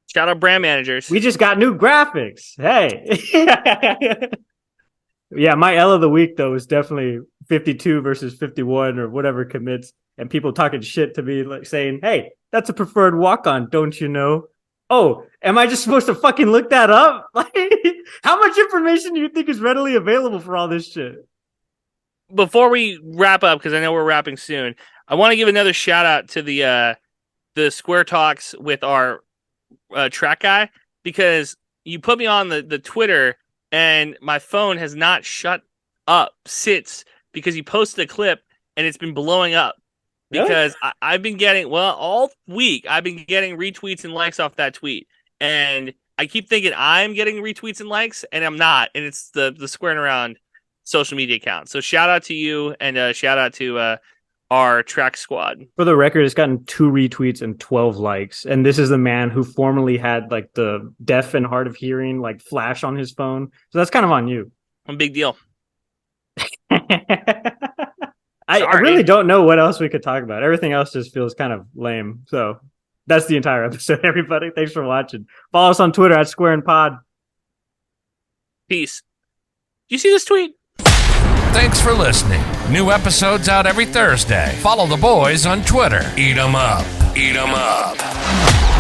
Shout out brand managers. We just got new graphics. Hey. Yeah, my L of the week, though, is definitely 52 versus 51 or whatever commits. And people talking shit to me, like saying, "Hey, that's a preferred walk-on, don't you know?" Oh, am I just supposed to fucking look that up? Like, how much information do you think is readily available for all this shit? Before we wrap up, because I know we're wrapping soon, I want to give another shout out to the Square Talks with our track guy, because you put me on the Twitter and my phone has not shut up since, because you posted a clip and it's been blowing up. Because really? I've been getting, all week, I've been getting retweets and likes off that tweet. And I keep thinking I'm getting retweets and likes, and I'm not. And it's the Squaring Around social media account. So shout out to you, and shout out to our track squad. For the record, it's gotten 2 retweets and 12 likes. And this is the man who formerly had like the deaf and hard of hearing like flash on his phone. So that's kind of on you. A big deal. I really don't know what else we could talk about. Everything else just feels kind of lame. So that's the entire episode, everybody. Thanks for watching. Follow us on Twitter at SquareandPod. Peace. Do you see this tweet? Thanks for listening. New episodes out every Thursday. Follow the boys on Twitter. Eat 'em up. Eat 'em up.